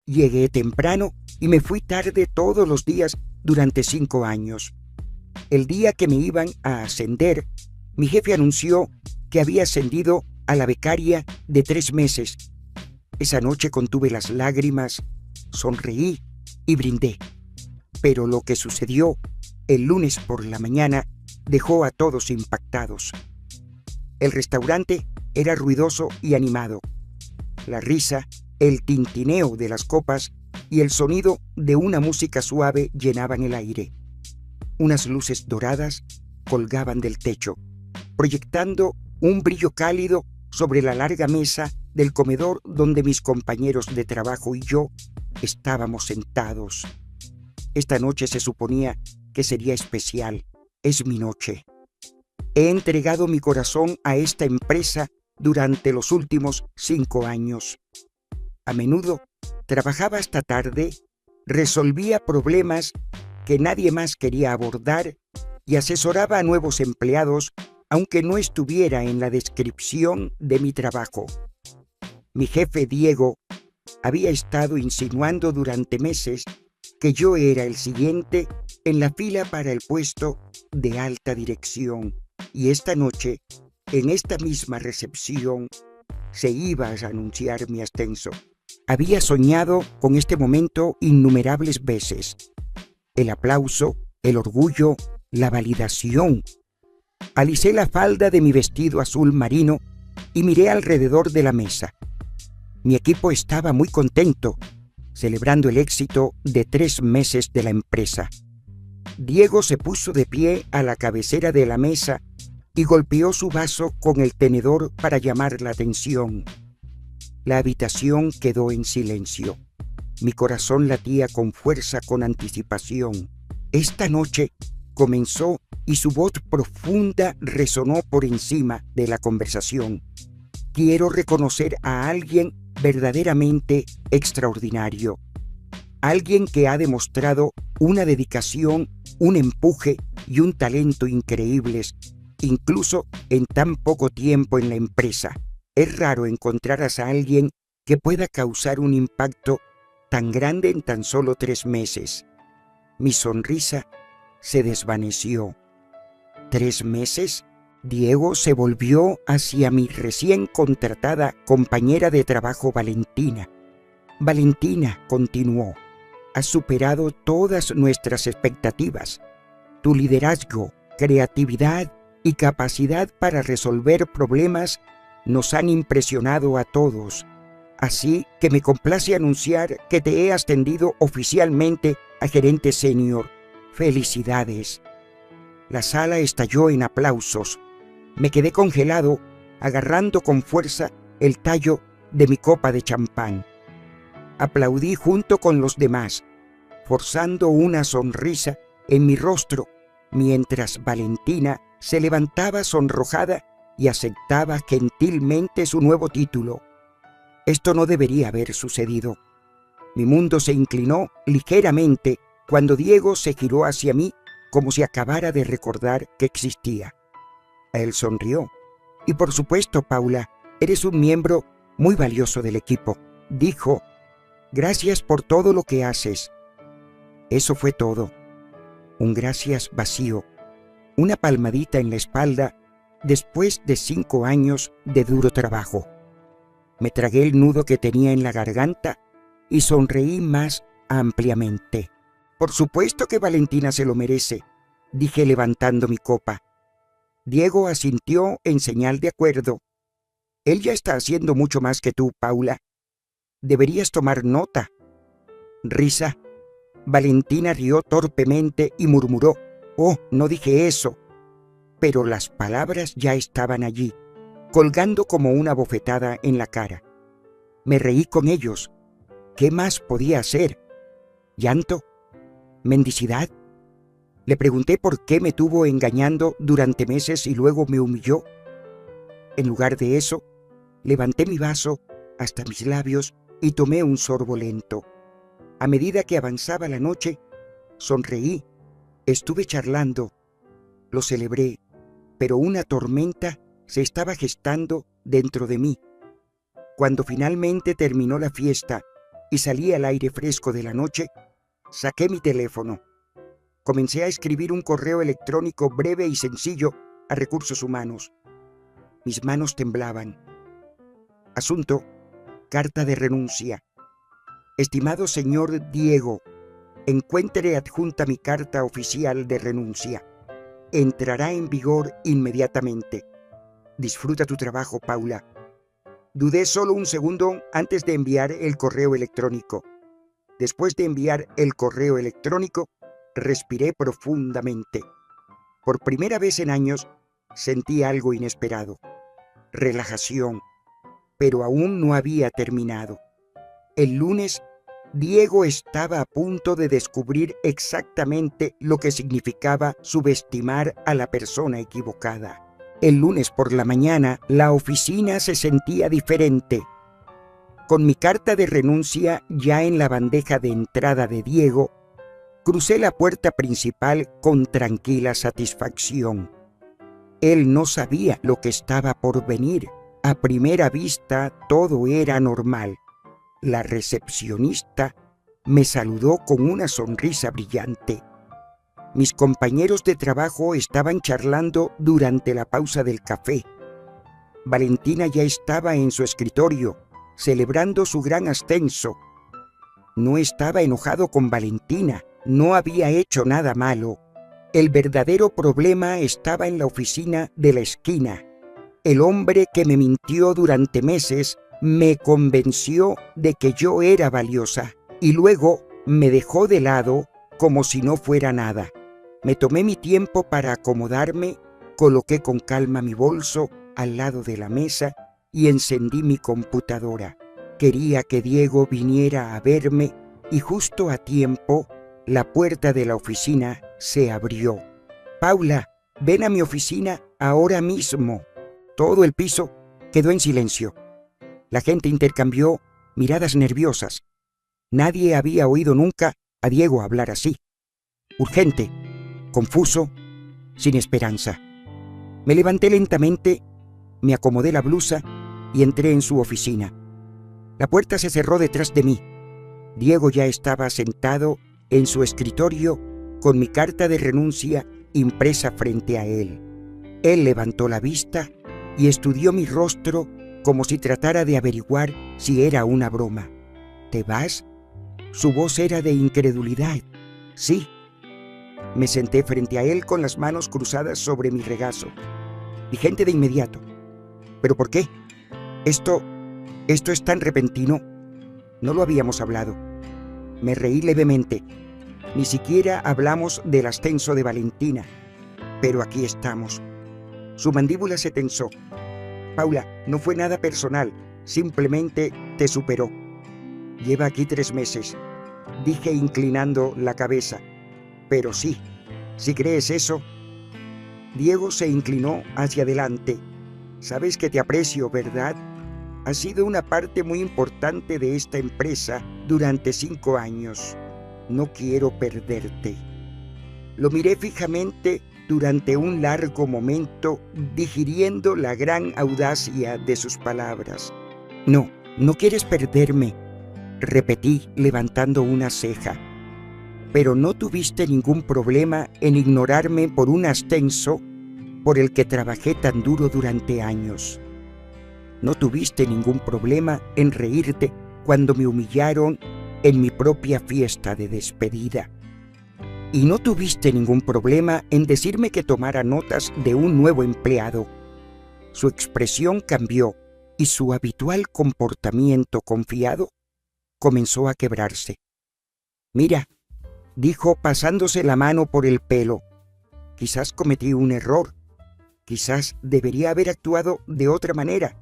Llegué temprano y me fui tarde todos los días durante 5 años. El día que me iban a ascender, mi jefe anunció que había ascendido a la becaria de 3 meses. Esa noche contuve las lágrimas, sonreí y brindé. Pero lo que sucedió el lunes por la mañana dejó a todos impactados. El restaurante era ruidoso y animado. La risa, el tintineo de las copas y el sonido de una música suave llenaban el aire. Unas luces doradas colgaban del techo, proyectando un brillo cálido sobre la larga mesa del comedor donde mis compañeros de trabajo y yo estábamos sentados. Esta noche se suponía que sería especial. Es mi noche. He entregado mi corazón a esta empresa durante los últimos 5 años. A menudo trabajaba hasta tarde, resolvía problemas que nadie más quería abordar y asesoraba a nuevos empleados, aunque no estuviera en la descripción de mi trabajo. Mi jefe Diego había estado insinuando durante meses que yo era el siguiente en la fila para el puesto de alta dirección, y esta noche, en esta misma recepción, se iba a anunciar mi ascenso. Había soñado con este momento innumerables veces. El aplauso, el orgullo, la validación. Alicé la falda de mi vestido azul marino y miré alrededor de la mesa. Mi equipo estaba muy contento, celebrando el éxito de 3 meses de la empresa. Diego se puso de pie a la cabecera de la mesa y golpeó su vaso con el tenedor para llamar la atención. La habitación quedó en silencio. Mi corazón latía con fuerza, con anticipación. Esta noche comenzó y su voz profunda resonó por encima de la conversación. Quiero reconocer a alguien verdaderamente extraordinario. Alguien que ha demostrado una dedicación, un empuje y un talento increíbles, incluso en tan poco tiempo en la empresa. Es raro encontrar a alguien que pueda causar un impacto tan grande en tan solo 3 meses. Mi sonrisa se desvaneció. ¿3 meses? Diego se volvió hacia mi recién contratada compañera de trabajo Valentina. Valentina, continuó, has superado todas nuestras expectativas. Tu liderazgo, creatividad y capacidad para resolver problemas nos han impresionado a todos. Así que me complace anunciar que te he ascendido oficialmente a gerente senior. ¡Felicidades! La sala estalló en aplausos. Me quedé congelado, agarrando con fuerza el tallo de mi copa de champán. Aplaudí junto con los demás, forzando una sonrisa en mi rostro, mientras Valentina se levantaba sonrojada y aceptaba gentilmente su nuevo título. Esto no debería haber sucedido. Mi mundo se inclinó ligeramente cuando Diego se giró hacia mí como si acabara de recordar que existía. Él sonrió. Y por supuesto, Paula, eres un miembro muy valioso del equipo, dijo. Gracias por todo lo que haces. Eso fue todo. Un gracias vacío. Una palmadita en la espalda después de 5 años de duro trabajo. Me tragué el nudo que tenía en la garganta y sonreí más ampliamente. Por supuesto que Valentina se lo merece, dije levantando mi copa. Diego asintió en señal de acuerdo. Él ya está haciendo mucho más que tú, Paula. Deberías tomar nota. Risa. Valentina rió torpemente y murmuró, «Oh, no dije eso». Pero las palabras ya estaban allí, colgando como una bofetada en la cara. Me reí con ellos. ¿Qué más podía hacer? ¿Llanto? ¿Mendicidad? Le pregunté por qué me tuvo engañando durante meses y luego me humilló. En lugar de eso, levanté mi vaso hasta mis labios y tomé un sorbo lento. A medida que avanzaba la noche, sonreí, estuve charlando, lo celebré, pero una tormenta se estaba gestando dentro de mí. Cuando finalmente terminó la fiesta y salí al aire fresco de la noche, saqué mi teléfono. Comencé a escribir un correo electrónico breve y sencillo a Recursos Humanos. Mis manos temblaban. Asunto: carta de renuncia. Estimado señor Diego, encuentre adjunta mi carta oficial de renuncia. Entrará en vigor inmediatamente. Disfruta tu trabajo, Paula. Dudé solo un segundo antes de enviar el correo electrónico. Después de enviar el correo electrónico, respiré profundamente. Por primera vez en años, sentí algo inesperado. Relajación. Pero aún no había terminado. El lunes, Diego estaba a punto de descubrir exactamente lo que significaba subestimar a la persona equivocada. El lunes por la mañana, la oficina se sentía diferente. Con mi carta de renuncia ya en la bandeja de entrada de Diego, crucé la puerta principal con tranquila satisfacción. Él no sabía lo que estaba por venir. A primera vista todo era normal. La recepcionista me saludó con una sonrisa brillante. Mis compañeros de trabajo estaban charlando durante la pausa del café. Valentina ya estaba en su escritorio, celebrando su gran ascenso. No estaba enojado con Valentina, no había hecho nada malo. El verdadero problema estaba en la oficina de la esquina. El hombre que me mintió durante meses me convenció de que yo era valiosa y luego me dejó de lado como si no fuera nada. Me tomé mi tiempo para acomodarme, coloqué con calma mi bolso al lado de la mesa y encendí mi computadora. Quería que Diego viniera a verme y justo a tiempo la puerta de la oficina se abrió. «Paula, ven a mi oficina ahora mismo». Todo el piso quedó en silencio. La gente intercambió miradas nerviosas. Nadie había oído nunca a Diego hablar así. Urgente, confuso, sin esperanza. Me levanté lentamente, me acomodé la blusa y entré en su oficina. La puerta se cerró detrás de mí. Diego ya estaba sentado en su escritorio con mi carta de renuncia impresa frente a él. Él levantó la vista y estudió mi rostro como si tratara de averiguar si era una broma. ¿Te vas? Su voz era de incredulidad. Sí. Me senté frente a él con las manos cruzadas sobre mi regazo. Vigente de inmediato. ¿Pero por qué? Esto es tan repentino. No lo habíamos hablado. Me reí levemente. Ni siquiera hablamos del ascenso de Valentina. Pero aquí estamos. Su mandíbula se tensó. Paula, no fue nada personal. Simplemente te superó. Lleva aquí 3 meses. Dije inclinando la cabeza. Pero sí, si crees eso. Diego se inclinó hacia adelante. Sabes que te aprecio, ¿verdad? Has sido una parte muy importante de esta empresa durante 5 años. No quiero perderte. Lo miré fijamente durante un largo momento, digiriendo la gran audacia de sus palabras. No, no quieres perderme, repetí levantando una ceja. Pero no tuviste ningún problema en ignorarme por un ascenso por el que trabajé tan duro durante años. No tuviste ningún problema en reírte cuando me humillaron en mi propia fiesta de despedida. Y no tuviste ningún problema en decirme que tomara notas de un nuevo empleado. Su expresión cambió y su habitual comportamiento confiado comenzó a quebrarse. Mira, dijo pasándose la mano por el pelo, quizás cometí un error, quizás debería haber actuado de otra manera,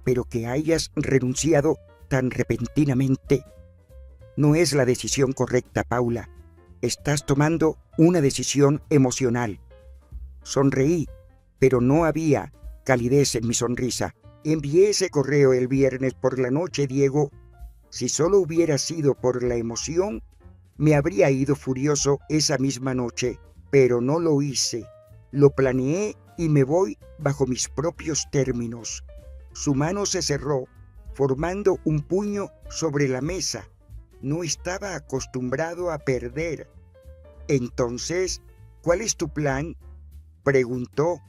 pero que hayas renunciado tan repentinamente no es la decisión correcta, Paula. Estás tomando una decisión emocional. Sonreí, pero no había calidez en mi sonrisa. Envié ese correo el viernes por la noche, Diego. Si solo hubiera sido por la emoción, me habría ido furioso esa misma noche, pero no lo hice. Lo planeé y me voy bajo mis propios términos. Su mano se cerró, formando un puño sobre la mesa. No estaba acostumbrado a perder. Entonces, ¿cuál es tu plan?, preguntó,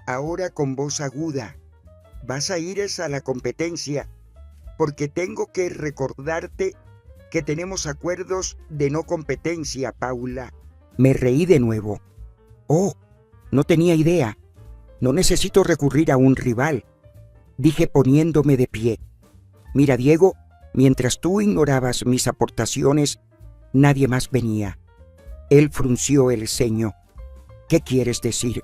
ahora con voz aguda. ¿Vas a ir a la competencia? Porque tengo que recordarte que tenemos acuerdos de no competencia, Paula. Me reí de nuevo. Oh, no tenía idea. No necesito recurrir a un rival, dije poniéndome de pie. Mira, Diego, mientras tú ignorabas mis aportaciones, nadie más venía. Él frunció el ceño. ¿Qué quieres decir?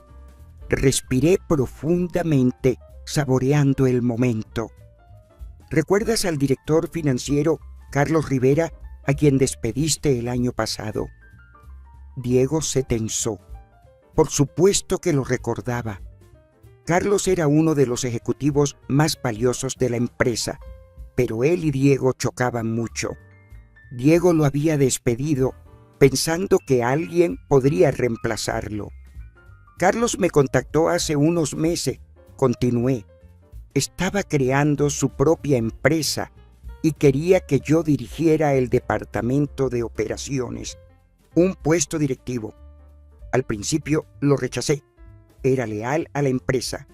Respiré profundamente, saboreando el momento. ¿Recuerdas al director financiero Carlos Rivera, a quien despediste el año pasado? Diego se tensó. Por supuesto que lo recordaba. Carlos era uno de los ejecutivos más valiosos de la empresa, pero él y Diego chocaban mucho. Diego lo había despedido pensando que alguien podría reemplazarlo. Carlos me contactó hace unos meses, continué. Estaba creando su propia empresa y quería que yo dirigiera el departamento de operaciones, un puesto directivo. Al principio lo rechacé. Era leal a la empresa.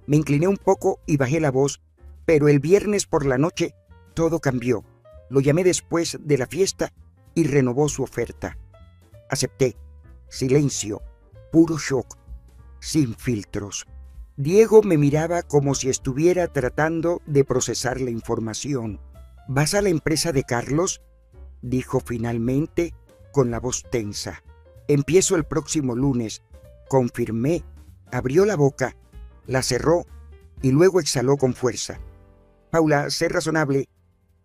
Me incliné un poco y bajé la voz, pero el viernes por la noche todo cambió. Lo llamé después de la fiesta y renovó su oferta. Acepté. Silencio, puro shock, sin filtros. Diego me miraba como si estuviera tratando de procesar la información. ¿Vas a la empresa de Carlos?, dijo finalmente con la voz tensa. Empiezo el próximo lunes, confirmé. Abrió la boca, la cerró y luego exhaló con fuerza. Paula, sé razonable.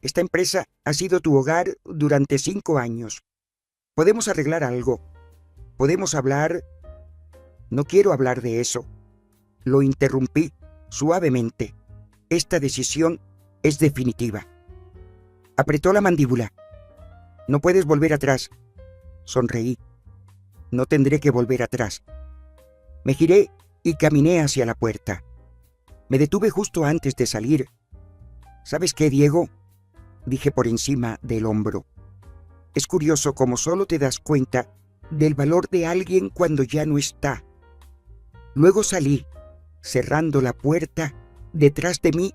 Esta empresa ha sido tu hogar durante 5 años. Podemos arreglar algo. Podemos hablar. No quiero hablar de eso. Lo interrumpí suavemente. Esta decisión es definitiva. Apretó la mandíbula. No puedes volver atrás. Sonreí. No tendré que volver atrás. Me giré y caminé hacia la puerta. Me detuve justo antes de salir. ¿Sabes qué, Diego?, dije por encima del hombro. Es curioso cómo solo te das cuenta del valor de alguien cuando ya no está. Luego salí, cerrando la puerta detrás de mí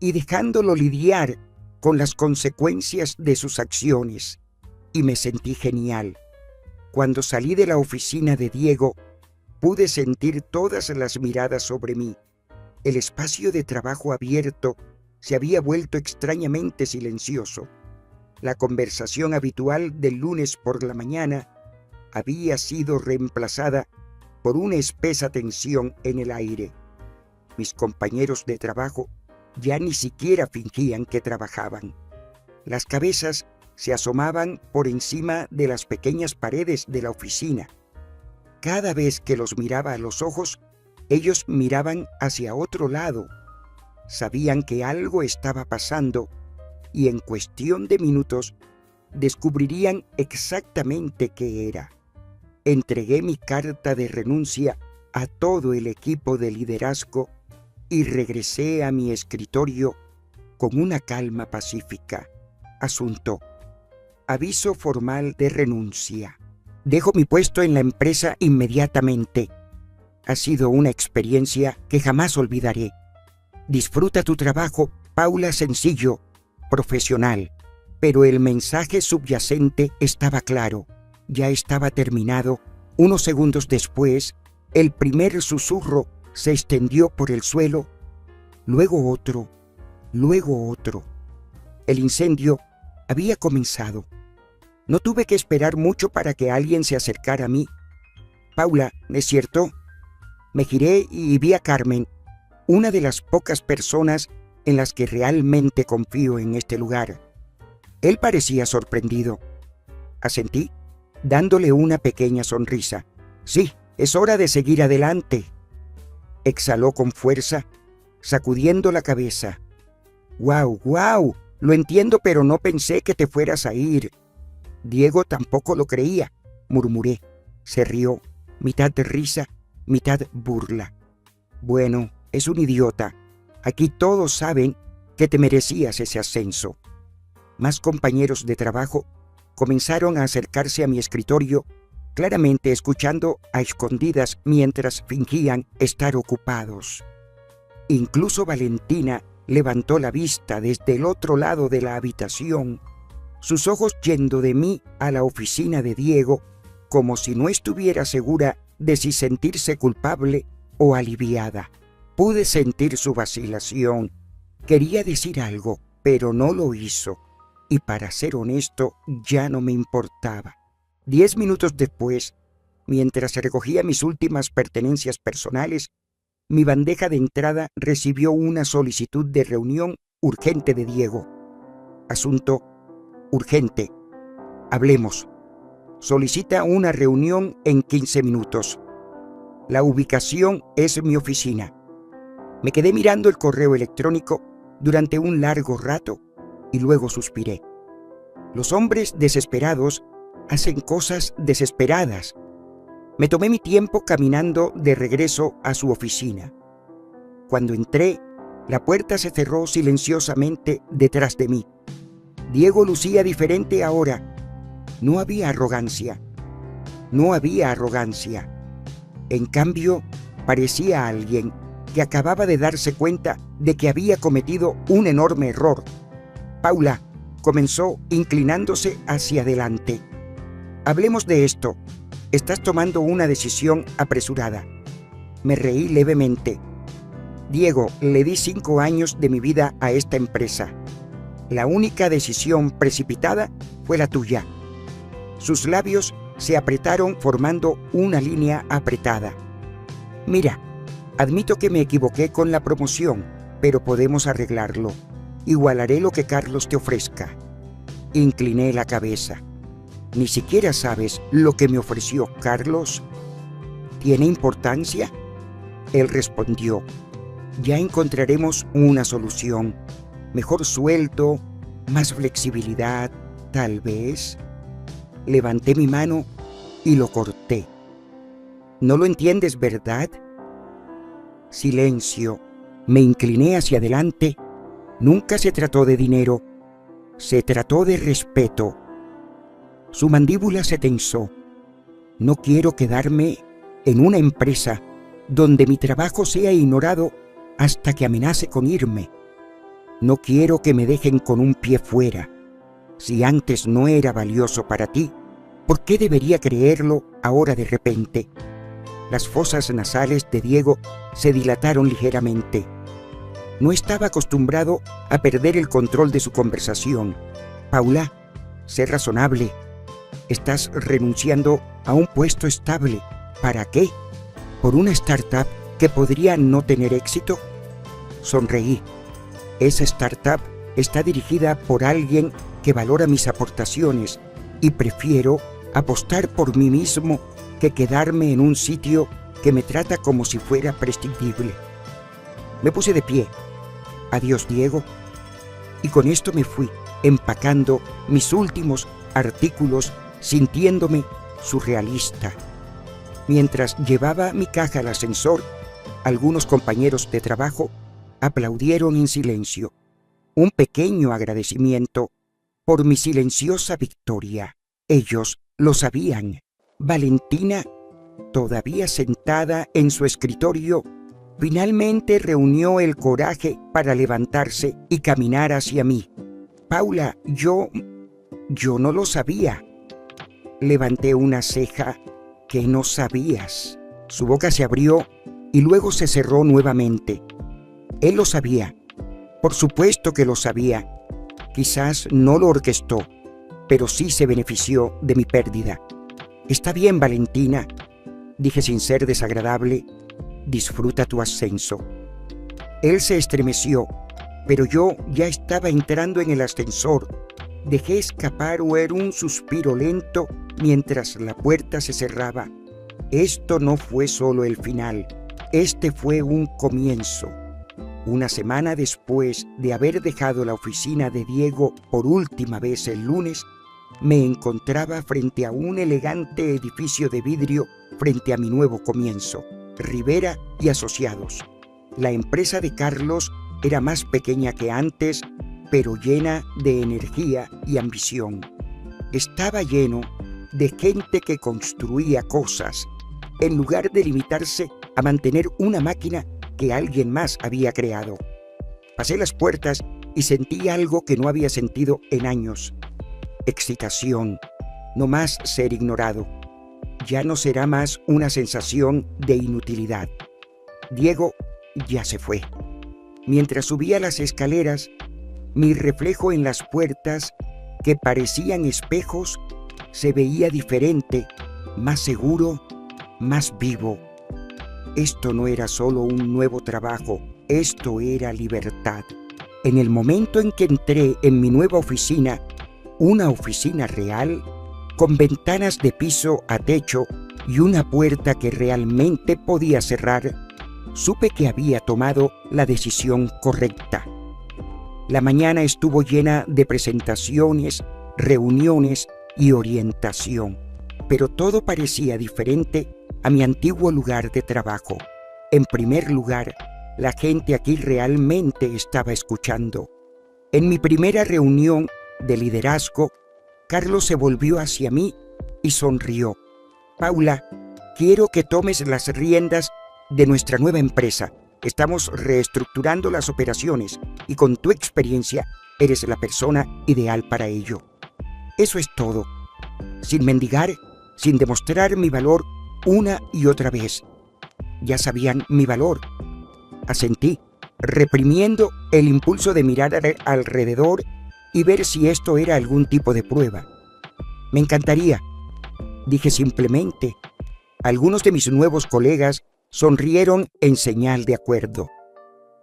y dejándolo lidiar con las consecuencias de sus acciones. Y me sentí genial. Cuando salí de la oficina de Diego, pude sentir todas las miradas sobre mí. El espacio de trabajo abierto se había vuelto extrañamente silencioso. La conversación habitual del lunes por la mañana había sido reemplazada por una espesa tensión en el aire. Mis compañeros de trabajo ya ni siquiera fingían que trabajaban. Las cabezas se asomaban por encima de las pequeñas paredes de la oficina. Cada vez que los miraba a los ojos, ellos miraban hacia otro lado. Sabían que algo estaba pasando y en cuestión de minutos descubrirían exactamente qué era. Entregué mi carta de renuncia a todo el equipo de liderazgo y regresé a mi escritorio con una calma pacífica. Asunto: aviso formal de renuncia. Dejo mi puesto en la empresa inmediatamente. Ha sido una experiencia que jamás olvidaré. Disfruta tu trabajo, Paula, sencillo, profesional. Pero el mensaje subyacente estaba claro. Ya estaba terminado. Unos segundos después, el primer susurro se extendió por el suelo, luego otro, luego otro. El incendio había comenzado. No tuve que esperar mucho para que alguien se acercara a mí. Paula, ¿es cierto? Me giré y vi a Carmen, una de las pocas personas en las que realmente confío en este lugar. Él parecía sorprendido. Asentí, dándole una pequeña sonrisa. Sí, es hora de seguir adelante. Exhaló con fuerza, sacudiendo la cabeza. ¡Guau, guau! Lo entiendo, pero no pensé que te fueras a ir. Diego tampoco lo creía, murmuré. Se rió, mitad de risa, mitad burla. Bueno, es un idiota. Aquí todos saben que te merecías ese ascenso. Más compañeros de trabajo comenzaron a acercarse a mi escritorio, claramente escuchando a escondidas mientras fingían estar ocupados. Incluso Valentina levantó la vista desde el otro lado de la habitación, sus ojos yendo de mí a la oficina de Diego, como si no estuviera segura de si sentirse culpable o aliviada. Pude sentir su vacilación. Quería decir algo, pero no lo hizo. Y para ser honesto, ya no me importaba. 10 minutos después, mientras recogía mis últimas pertenencias personales, mi bandeja de entrada recibió una solicitud de reunión urgente de Diego. Asunto urgente. Hablemos. Solicita una reunión en 15 minutos. La ubicación es mi oficina. Me quedé mirando el correo electrónico durante un largo rato y luego suspiré. Los hombres desesperados hacen cosas desesperadas. Me tomé mi tiempo caminando de regreso a su oficina. Cuando entré, la puerta se cerró silenciosamente detrás de mí. Diego lucía diferente ahora. No había arrogancia. No había arrogancia. En cambio, parecía alguien que acababa de darse cuenta de que había cometido un enorme error. Paula, comenzó inclinándose hacia adelante. Hablemos de esto. Estás tomando una decisión apresurada. Me reí levemente. Diego, le di 5 años de mi vida a esta empresa. La única decisión precipitada fue la tuya. Sus labios se apretaron formando una línea apretada. Mira, admito que me equivoqué con la promoción, pero podemos arreglarlo. Igualaré lo que Carlos te ofrezca. Incliné la cabeza. Ni siquiera sabes lo que me ofreció Carlos. ¿Tiene importancia? Él respondió. Ya encontraremos una solución. Mejor sueldo, más flexibilidad, tal vez. Levanté mi mano y lo corté. ¿No lo entiendes, verdad? Silencio. Me incliné hacia adelante. Nunca se trató de dinero. Se trató de respeto. Su mandíbula se tensó. No quiero quedarme en una empresa donde mi trabajo sea ignorado hasta que amenace con irme. No quiero que me dejen con un pie fuera. Si antes no era valioso para ti, ¿por qué debería creerlo ahora de repente? Las fosas nasales de Diego se dilataron ligeramente. No estaba acostumbrado a perder el control de su conversación. Paula, sé razonable. Estás renunciando a un puesto estable. ¿Para qué? ¿Por una startup que podría no tener éxito? Sonreí. Esa startup está dirigida por alguien que valora mis aportaciones y prefiero apostar por mí mismo que quedarme en un sitio que me trata como si fuera prescindible. Me puse de pie. Adiós, Diego. Y con esto me fui, empacando mis últimos artículos, sintiéndome surrealista. Mientras llevaba mi caja al ascensor, algunos compañeros de trabajo aplaudieron en silencio. Un pequeño agradecimiento por mi silenciosa victoria. Ellos lo sabían. Valentina, todavía sentada en su escritorio, finalmente reunió el coraje para levantarse y caminar hacia mí. Paula, yo no lo sabía. Levanté una ceja. Que no sabías. Su boca se abrió y luego se cerró nuevamente. Él lo sabía. Por supuesto que lo sabía. Quizás no lo orquestó, pero sí se benefició de mi pérdida. Está bien, Valentina, dije sin ser desagradable. Disfruta tu ascenso. Él se estremeció, pero yo ya estaba entrando en el ascensor. Dejé escapar un suspiro lento mientras la puerta se cerraba. Esto no fue solo el final, este fue un comienzo. Una semana después de haber dejado la oficina de Diego por última vez el lunes, me encontraba frente a un elegante edificio de vidrio frente a mi nuevo comienzo, Rivera y Asociados. La empresa de Carlos era más pequeña que antes, pero llena de energía y ambición. Estaba lleno de gente que construía cosas, en lugar de limitarse a mantener una máquina que alguien más había creado. Pasé las puertas y sentí algo que no había sentido en años. Excitación, no más ser ignorado. Ya no será más una sensación de inutilidad. Diego ya se fue. Mientras subía las escaleras, mi reflejo en las puertas, que parecían espejos, se veía diferente, más seguro, más vivo. Esto no era solo un nuevo trabajo, esto era libertad. En el momento en que entré en mi nueva oficina, una oficina real, con ventanas de piso a techo y una puerta que realmente podía cerrar, supe que había tomado la decisión correcta. La mañana estuvo llena de presentaciones, reuniones y orientación, pero todo parecía diferente a mi antiguo lugar de trabajo. En primer lugar, la gente aquí realmente estaba escuchando. En mi primera reunión de liderazgo, Carlos se volvió hacia mí y sonrió. Paula, quiero que tomes las riendas de nuestra nueva empresa. Estamos reestructurando las operaciones y con tu experiencia eres la persona ideal para ello. Eso es todo. Sin mendigar, sin demostrar mi valor una y otra vez. Ya sabían mi valor. Asentí, reprimiendo el impulso de mirar alrededor y ver si esto era algún tipo de prueba. Me encantaría, dije simplemente. Algunos de mis nuevos colegas sonrieron en señal de acuerdo.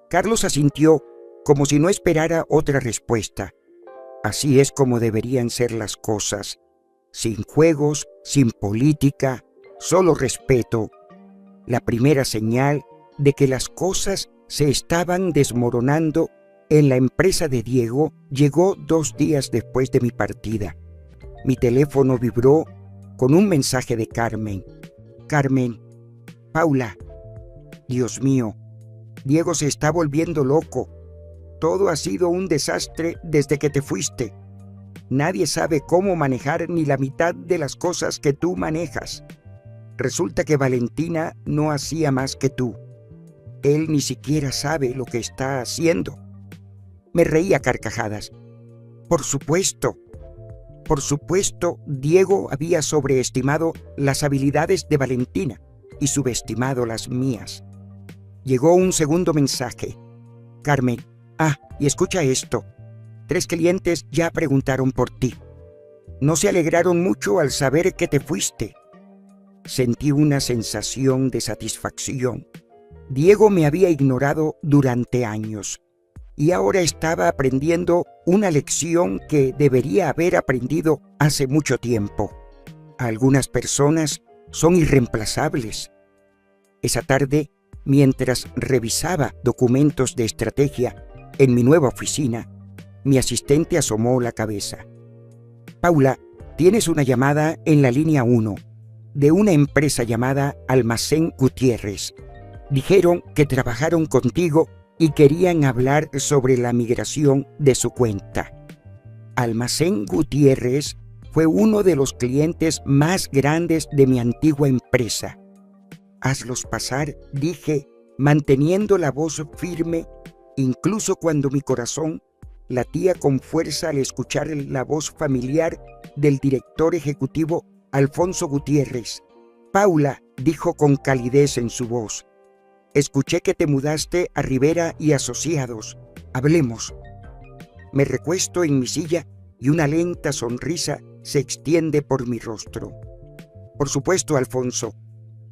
Carlos asintió como si no esperara otra respuesta. Así es como deberían ser las cosas. Sin juegos, sin política, solo respeto. La primera señal de que las cosas se estaban desmoronando en la empresa de Diego llegó 2 días después de mi partida. Mi teléfono vibró con un mensaje de Carmen. Carmen, Paula, Dios mío, Diego se está volviendo loco. Todo ha sido un desastre desde que te fuiste. Nadie sabe cómo manejar ni la mitad de las cosas que tú manejas. Resulta que Valentina no hacía más que tú. Él ni siquiera sabe lo que está haciendo. Me reí a carcajadas. Por supuesto, Diego había sobreestimado las habilidades de Valentina y subestimado las mías. Llegó un segundo mensaje. Carmen, y escucha esto. 3 clientes ya preguntaron por ti. No se alegraron mucho al saber que te fuiste. Sentí una sensación de satisfacción. Diego me había ignorado durante años y ahora estaba aprendiendo una lección que debería haber aprendido hace mucho tiempo. Algunas personas son irreemplazables. Esa tarde, mientras revisaba documentos de estrategia en mi nueva oficina, mi asistente asomó la cabeza. Paula, tienes una llamada en la línea 1 de una empresa llamada Almacén Gutiérrez. Dijeron que trabajaron contigo y querían hablar sobre la migración de su cuenta. Almacén Gutiérrez fue uno de los clientes más grandes de mi antigua empresa. Hazlos pasar, dije, manteniendo la voz firme, incluso cuando mi corazón latía con fuerza al escuchar la voz familiar del director ejecutivo Alfonso Gutiérrez. Paula, dijo con calidez en su voz, escuché que te mudaste a Rivera y Asociados. Hablemos. Me recuesto en mi silla y una lenta sonrisa se extiende por mi rostro. Por supuesto, Alfonso.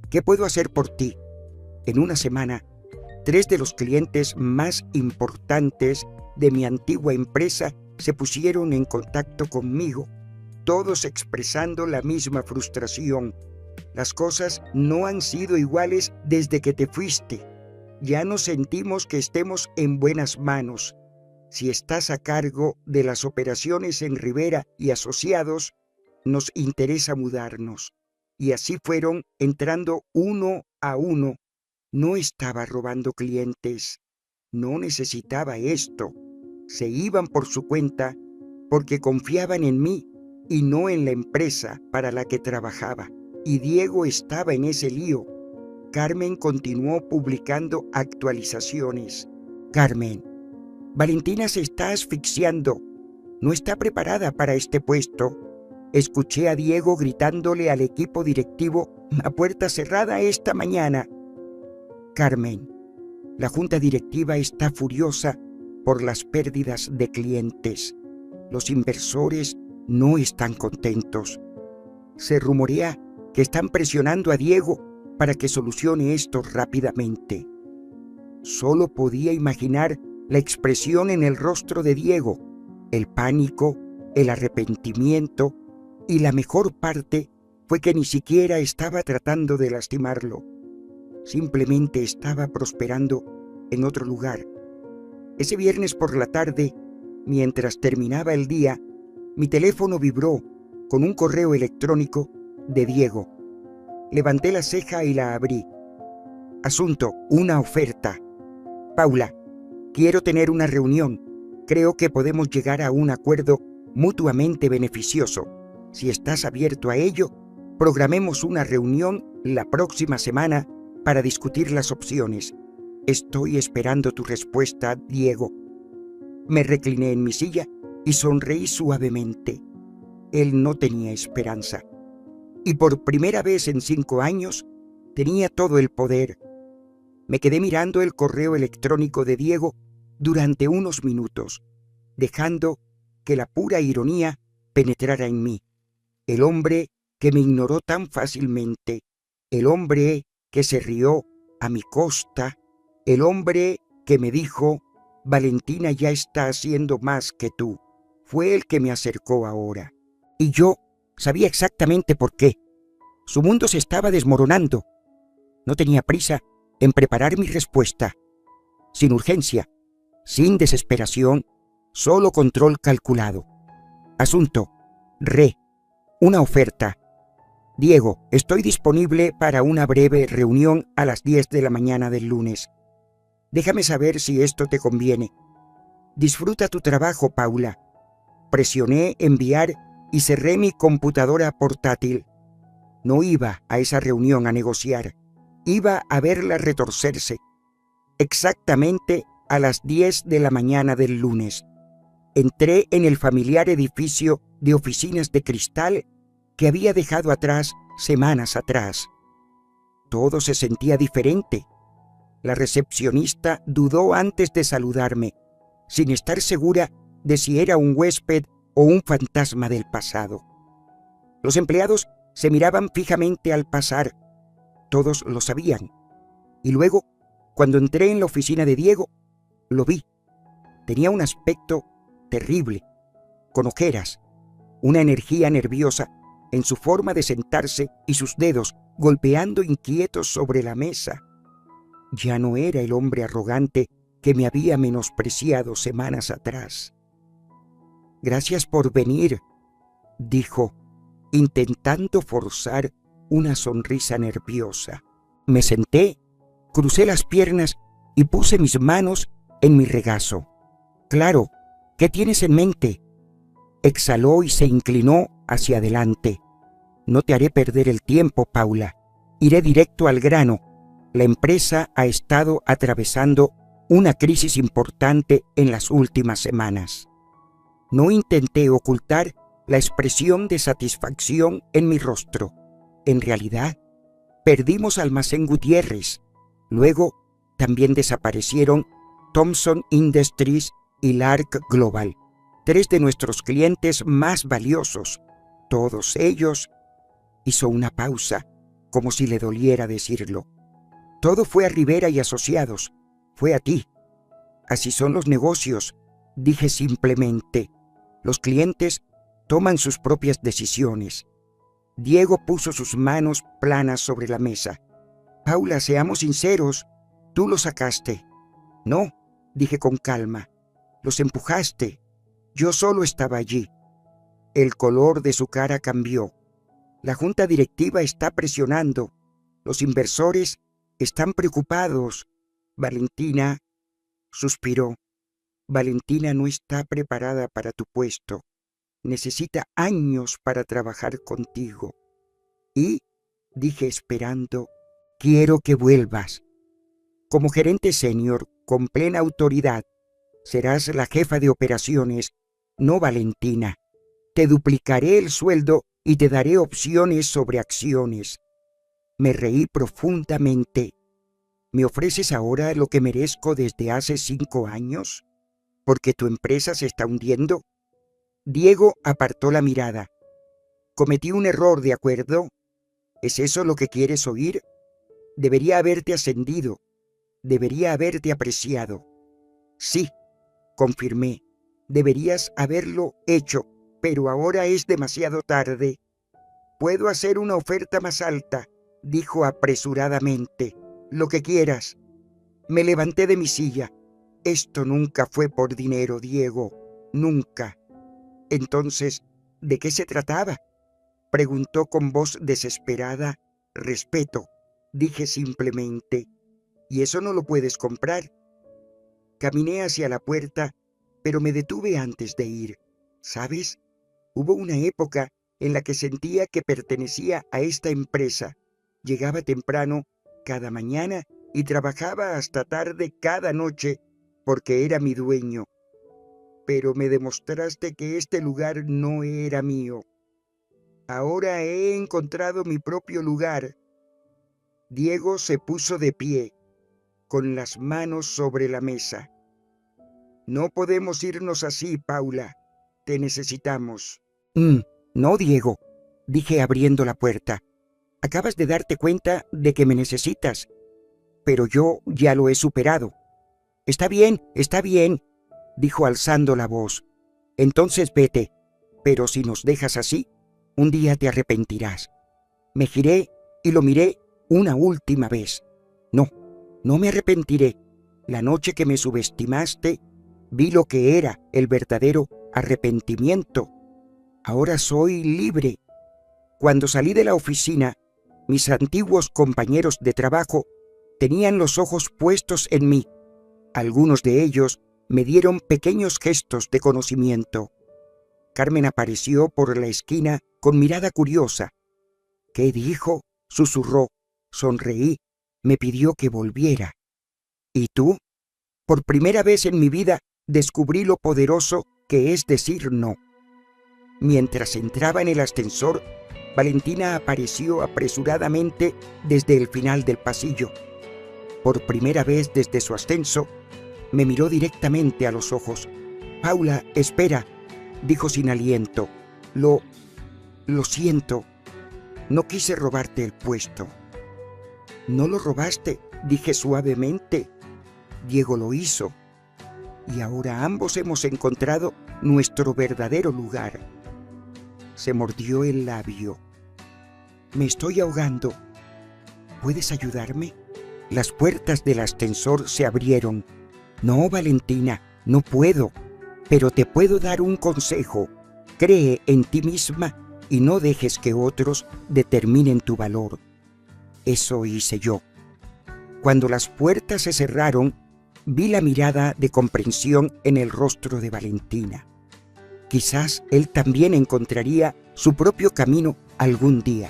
¿Qué puedo hacer por ti? En una semana, 3 de los clientes más importantes de mi antigua empresa se pusieron en contacto conmigo, todos expresando la misma frustración. Las cosas no han sido iguales desde que te fuiste. Ya no sentimos que estemos en buenas manos. Si estás a cargo de las operaciones en Rivera y Asociados, nos interesa mudarnos. Y así fueron entrando uno a uno. No estaba robando clientes. No necesitaba esto. se iban por su cuenta porque confiaban en mí y no en la empresa para la que trabajaba. Y Diego estaba en ese lío. Carmen continuó publicando actualizaciones. Carmen, Valentina se está asfixiando. No está preparada para este puesto. Escuché a Diego gritándole al equipo directivo a puerta cerrada esta mañana. Carmen, la junta directiva está furiosa por las pérdidas de clientes. Los inversores no están contentos. Se rumorea que están presionando a Diego para que solucione esto rápidamente. Solo podía imaginar la expresión en el rostro de Diego, el pánico, el arrepentimiento, y la mejor parte fue que ni siquiera estaba tratando de lastimarlo. Simplemente estaba prosperando en otro lugar. Ese viernes por la tarde, mientras terminaba el día, mi teléfono vibró con un correo electrónico de Diego. Levanté la ceja y la abrí. Asunto, una oferta. Paula, quiero tener una reunión. Creo que podemos llegar a un acuerdo mutuamente beneficioso. Si estás abierto a ello, programemos una reunión la próxima semana para discutir las opciones. Estoy esperando tu respuesta, Diego. Me recliné en mi silla y sonreí suavemente. Él no tenía esperanza. Y por primera vez en 5 años, tenía todo el poder. Me quedé mirando el correo electrónico de Diego durante unos minutos, dejando que la pura ironía penetrara en mí. El hombre que me ignoró tan fácilmente, el hombre que se rió a mi costa, el hombre que me dijo, Valentina ya está haciendo más que tú, fue el que me acercó ahora. Y yo sabía exactamente por qué. Su mundo se estaba desmoronando. No tenía prisa en preparar mi respuesta. Sin urgencia, sin desesperación, solo control calculado. Asunto, una oferta. Diego, estoy disponible para una breve reunión a las 10 de la mañana del lunes. Déjame saber si esto te conviene. Disfruta tu trabajo, Paula. Presioné enviar y cerré mi computadora portátil. No iba a esa reunión a negociar. Iba a verla retorcerse. Exactamente a las 10 de la mañana del lunes. Entré en el familiar edificio de oficinas de cristal que había dejado atrás semanas atrás. Todo se sentía diferente. La recepcionista dudó antes de saludarme, sin estar segura de si era un huésped o un fantasma del pasado. Los empleados se miraban fijamente al pasar. Todos lo sabían. Y luego, cuando entré en la oficina de Diego, lo vi. Tenía un aspecto terrible, con ojeras, una energía nerviosa en su forma de sentarse y sus dedos golpeando inquietos sobre la mesa. Ya no era el hombre arrogante que me había menospreciado semanas atrás. Gracias por venir, dijo, intentando forzar una sonrisa nerviosa. Me senté, crucé las piernas y puse mis manos en mi regazo. Claro, ¿qué tienes en mente? Exhaló y se inclinó hacia adelante. No te haré perder el tiempo, Paula. Iré directo al grano. La empresa ha estado atravesando una crisis importante en las últimas semanas. No intenté ocultar la expresión de satisfacción en mi rostro. En realidad, perdimos Almacén Gutiérrez. Luego, también desaparecieron Thomson Industries y Lark Global, 3 de nuestros clientes más valiosos. Todos ellos. Hizo una pausa, como si le doliera decirlo. Todo fue a Rivera y Asociados. Fue a ti. Así son los negocios, dije simplemente. Los clientes toman sus propias decisiones. Diego puso sus manos planas sobre la mesa. Paula, seamos sinceros, tú los sacaste. No, dije con calma. Los empujaste. Yo solo estaba allí. El color de su cara cambió. La junta directiva está presionando. Los inversores están preocupados. Valentina suspiró. Valentina no está preparada para tu puesto. Necesita años para trabajar contigo. Y, dije esperando, quiero que vuelvas. Como gerente senior, con plena autoridad, serás la jefa de operaciones, no Valentina. Te duplicaré el sueldo y te daré opciones sobre acciones. Me reí profundamente. ¿Me ofreces ahora lo que merezco desde hace 5 años? ¿Porque tu empresa se está hundiendo? Diego apartó la mirada. Cometí un error, ¿de acuerdo? ¿Es eso lo que quieres oír? Debería haberte ascendido. Debería haberte apreciado. Sí, confirmé. Deberías haberlo hecho, pero ahora es demasiado tarde. Puedo hacer una oferta más alta, dijo apresuradamente. Lo que quieras. Me levanté de mi silla. Esto nunca fue por dinero, Diego. Nunca. Entonces, ¿de qué se trataba? Preguntó con voz desesperada. Respeto, dije simplemente. ¿Y eso no lo puedes comprar? Caminé hacia la puerta, pero me detuve antes de ir. ¿Sabes? Hubo una época en la que sentía que pertenecía a esta empresa. Llegaba temprano cada mañana y trabajaba hasta tarde cada noche porque era mi dueño. Pero me demostraste que este lugar no era mío. Ahora he encontrado mi propio lugar. Diego se puso de pie, con las manos sobre la mesa. No podemos irnos así, Paula. Te necesitamos. No, Diego, dije abriendo la puerta. Acabas de darte cuenta de que me necesitas, pero yo ya lo he superado. Está bien, dijo alzando la voz. Entonces vete, pero si nos dejas así, un día te arrepentirás. Me giré y lo miré una última vez. No me arrepentiré. La noche que me subestimaste, vi lo que era el verdadero arrepentimiento. Ahora soy libre. Cuando salí de la oficina, mis antiguos compañeros de trabajo tenían los ojos puestos en mí. Algunos de ellos me dieron pequeños gestos de conocimiento. Carmen apareció por la esquina con mirada curiosa. ¿Qué dijo? Susurró. Sonreí. Me pidió que volviera. ¿Y tú? Por primera vez en mi vida descubrí lo poderoso que es decir no. Mientras entraba en el ascensor, Valentina apareció apresuradamente desde el final del pasillo. Por primera vez desde su ascenso, me miró directamente a los ojos. «Paula, espera», dijo sin aliento. Lo siento. No quise robarte el puesto». «No lo robaste», dije suavemente. «Diego lo hizo. Y ahora ambos hemos encontrado nuestro verdadero lugar». Se mordió el labio. «Me estoy ahogando. ¿Puedes ayudarme?» Las puertas del ascensor se abrieron. «No, Valentina, no puedo, pero te puedo dar un consejo. Cree en ti misma y no dejes que otros determinen tu valor». Eso hice yo. Cuando las puertas se cerraron, vi la mirada de comprensión en el rostro de Valentina. Quizás él también encontraría su propio camino algún día.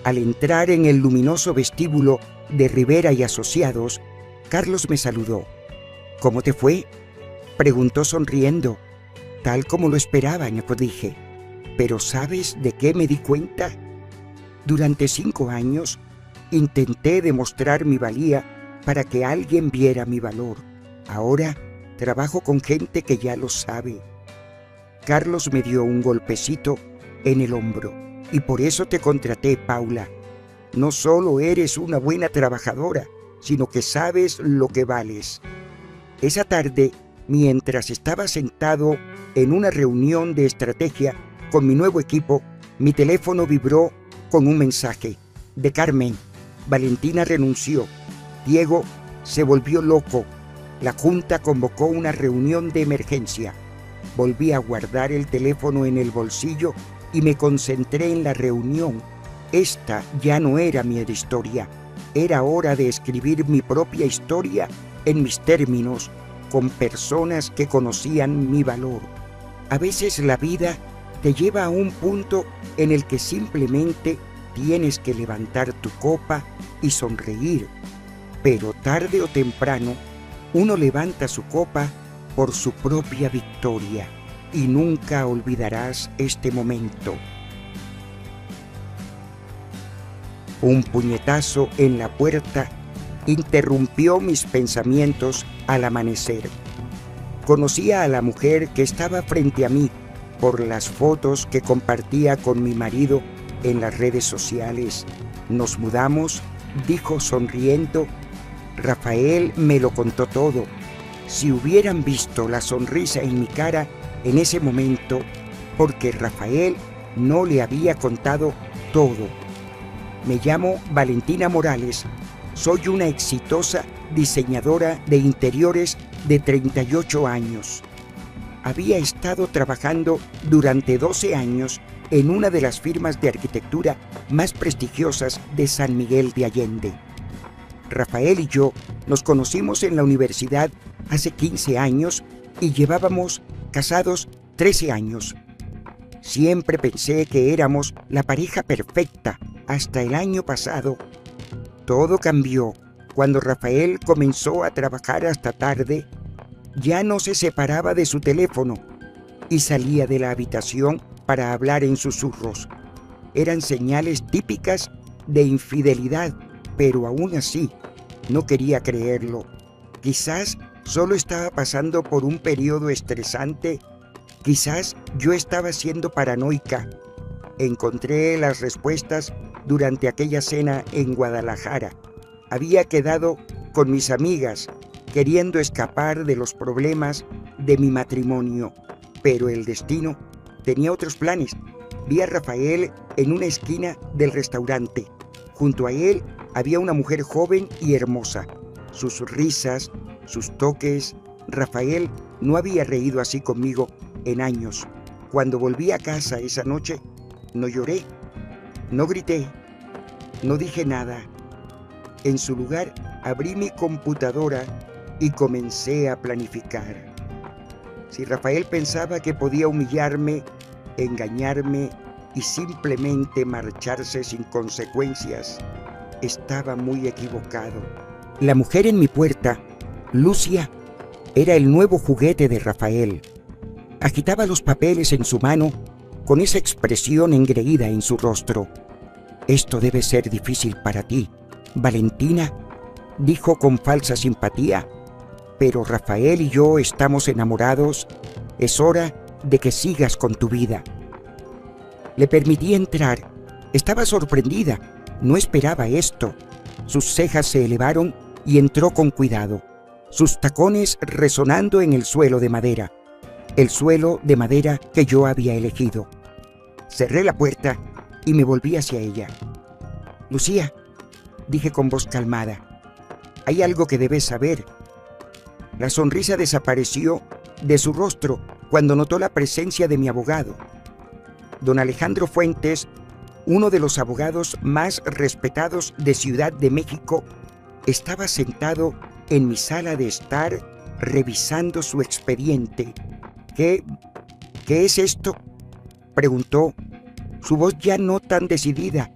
Al entrar en el luminoso vestíbulo de Rivera y Asociados, Carlos me saludó. «¿Cómo te fue?», preguntó sonriendo. «Tal como lo esperaba», dije. «Pero ¿sabes de qué me di cuenta? Durante 5 años intenté demostrar mi valía para que alguien viera mi valor. Ahora trabajo con gente que ya lo sabe». Carlos me dio un golpecito en el hombro. «Y por eso te contraté, Paula. No solo eres una buena trabajadora, sino que sabes lo que vales». Esa tarde, mientras estaba sentado en una reunión de estrategia con mi nuevo equipo, mi teléfono vibró con un mensaje de Carmen. Valentina renunció. Diego se volvió loco. La junta convocó una reunión de emergencia. Volví a guardar el teléfono en el bolsillo y me concentré en la reunión. Esta ya no era mi historia. Era hora de escribir mi propia historia en mis términos. con personas que conocían mi valor. A veces la vida te lleva a un punto en el que simplemente tienes que levantar tu copa y sonreír, pero tarde o temprano uno levanta su copa por su propia victoria y nunca olvidarás este momento. Un puñetazo en la puerta interrumpió mis pensamientos al amanecer. Conocía a la mujer que estaba frente a mí por las fotos que compartía con mi marido en las redes sociales. Nos mudamos, dijo sonriendo. Rafael me lo contó todo. Si hubieran visto la sonrisa en mi cara en ese momento, porque Rafael no le había contado todo. Me llamo Valentina Morales. Soy una exitosa diseñadora de interiores de 38 años. Había estado trabajando durante 12 años en una de las firmas de arquitectura más prestigiosas de San Miguel de Allende. Rafael y yo nos conocimos en la universidad hace 15 años y llevábamos casados 13 años. Siempre pensé que éramos la pareja perfecta hasta el año pasado. Todo cambió cuando Rafael comenzó a trabajar hasta tarde. Ya no se separaba de su teléfono y salía de la habitación para hablar en susurros. Eran señales típicas de infidelidad, pero aún así no quería creerlo. Quizás solo estaba pasando por un periodo estresante. Quizás yo estaba siendo paranoica. Encontré las respuestas durante aquella cena en Guadalajara. Había quedado con mis amigas, queriendo escapar de los problemas de mi matrimonio, pero el destino tenía otros planes. Vi a Rafael en una esquina del restaurante. Junto a él había una mujer joven y hermosa. Sus risas, sus toques. Rafael no había reído así conmigo en años. Cuando volví a casa esa noche, no lloré, no grité, no dije nada. En su lugar, abrí mi computadora y comencé a planificar. Si Rafael pensaba que podía humillarme, engañarme y simplemente marcharse sin consecuencias, estaba muy equivocado. La mujer en mi puerta, Lucia, era el nuevo juguete de Rafael. Agitaba los papeles en su mano con esa expresión engreída en su rostro. «Esto debe ser difícil para ti, Valentina», dijo con falsa simpatía. «Pero Rafael y yo estamos enamorados. Es hora de que sigas con tu vida». Le permití entrar. Estaba sorprendida. No esperaba esto. Sus cejas se elevaron y entró con cuidado, sus tacones resonando en el suelo de madera. El suelo de madera que yo había elegido. Cerré la puerta y me volví hacia ella. «Lucía», dije con voz calmada, «hay algo que debes saber». La sonrisa desapareció de su rostro cuando notó la presencia de mi abogado. Don Alejandro Fuentes, uno de los abogados más respetados de Ciudad de México, estaba sentado en mi sala de estar revisando su expediente. ¿Qué es esto?», preguntó, su voz ya no tan decidida.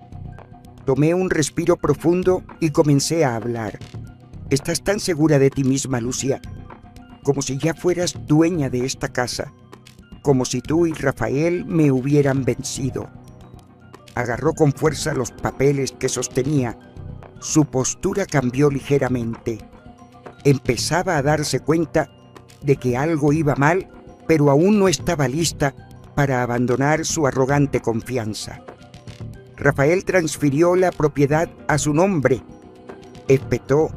Tomé un respiro profundo y comencé a hablar. «Estás tan segura de ti misma, Lucia, como si ya fueras dueña de esta casa, como si tú y Rafael me hubieran vencido». Agarró con fuerza los papeles que sostenía. Su postura cambió ligeramente. Empezaba a darse cuenta de que algo iba mal, pero aún no estaba lista para abandonar su arrogante confianza. «Rafael transfirió la propiedad a su nombre», espetó,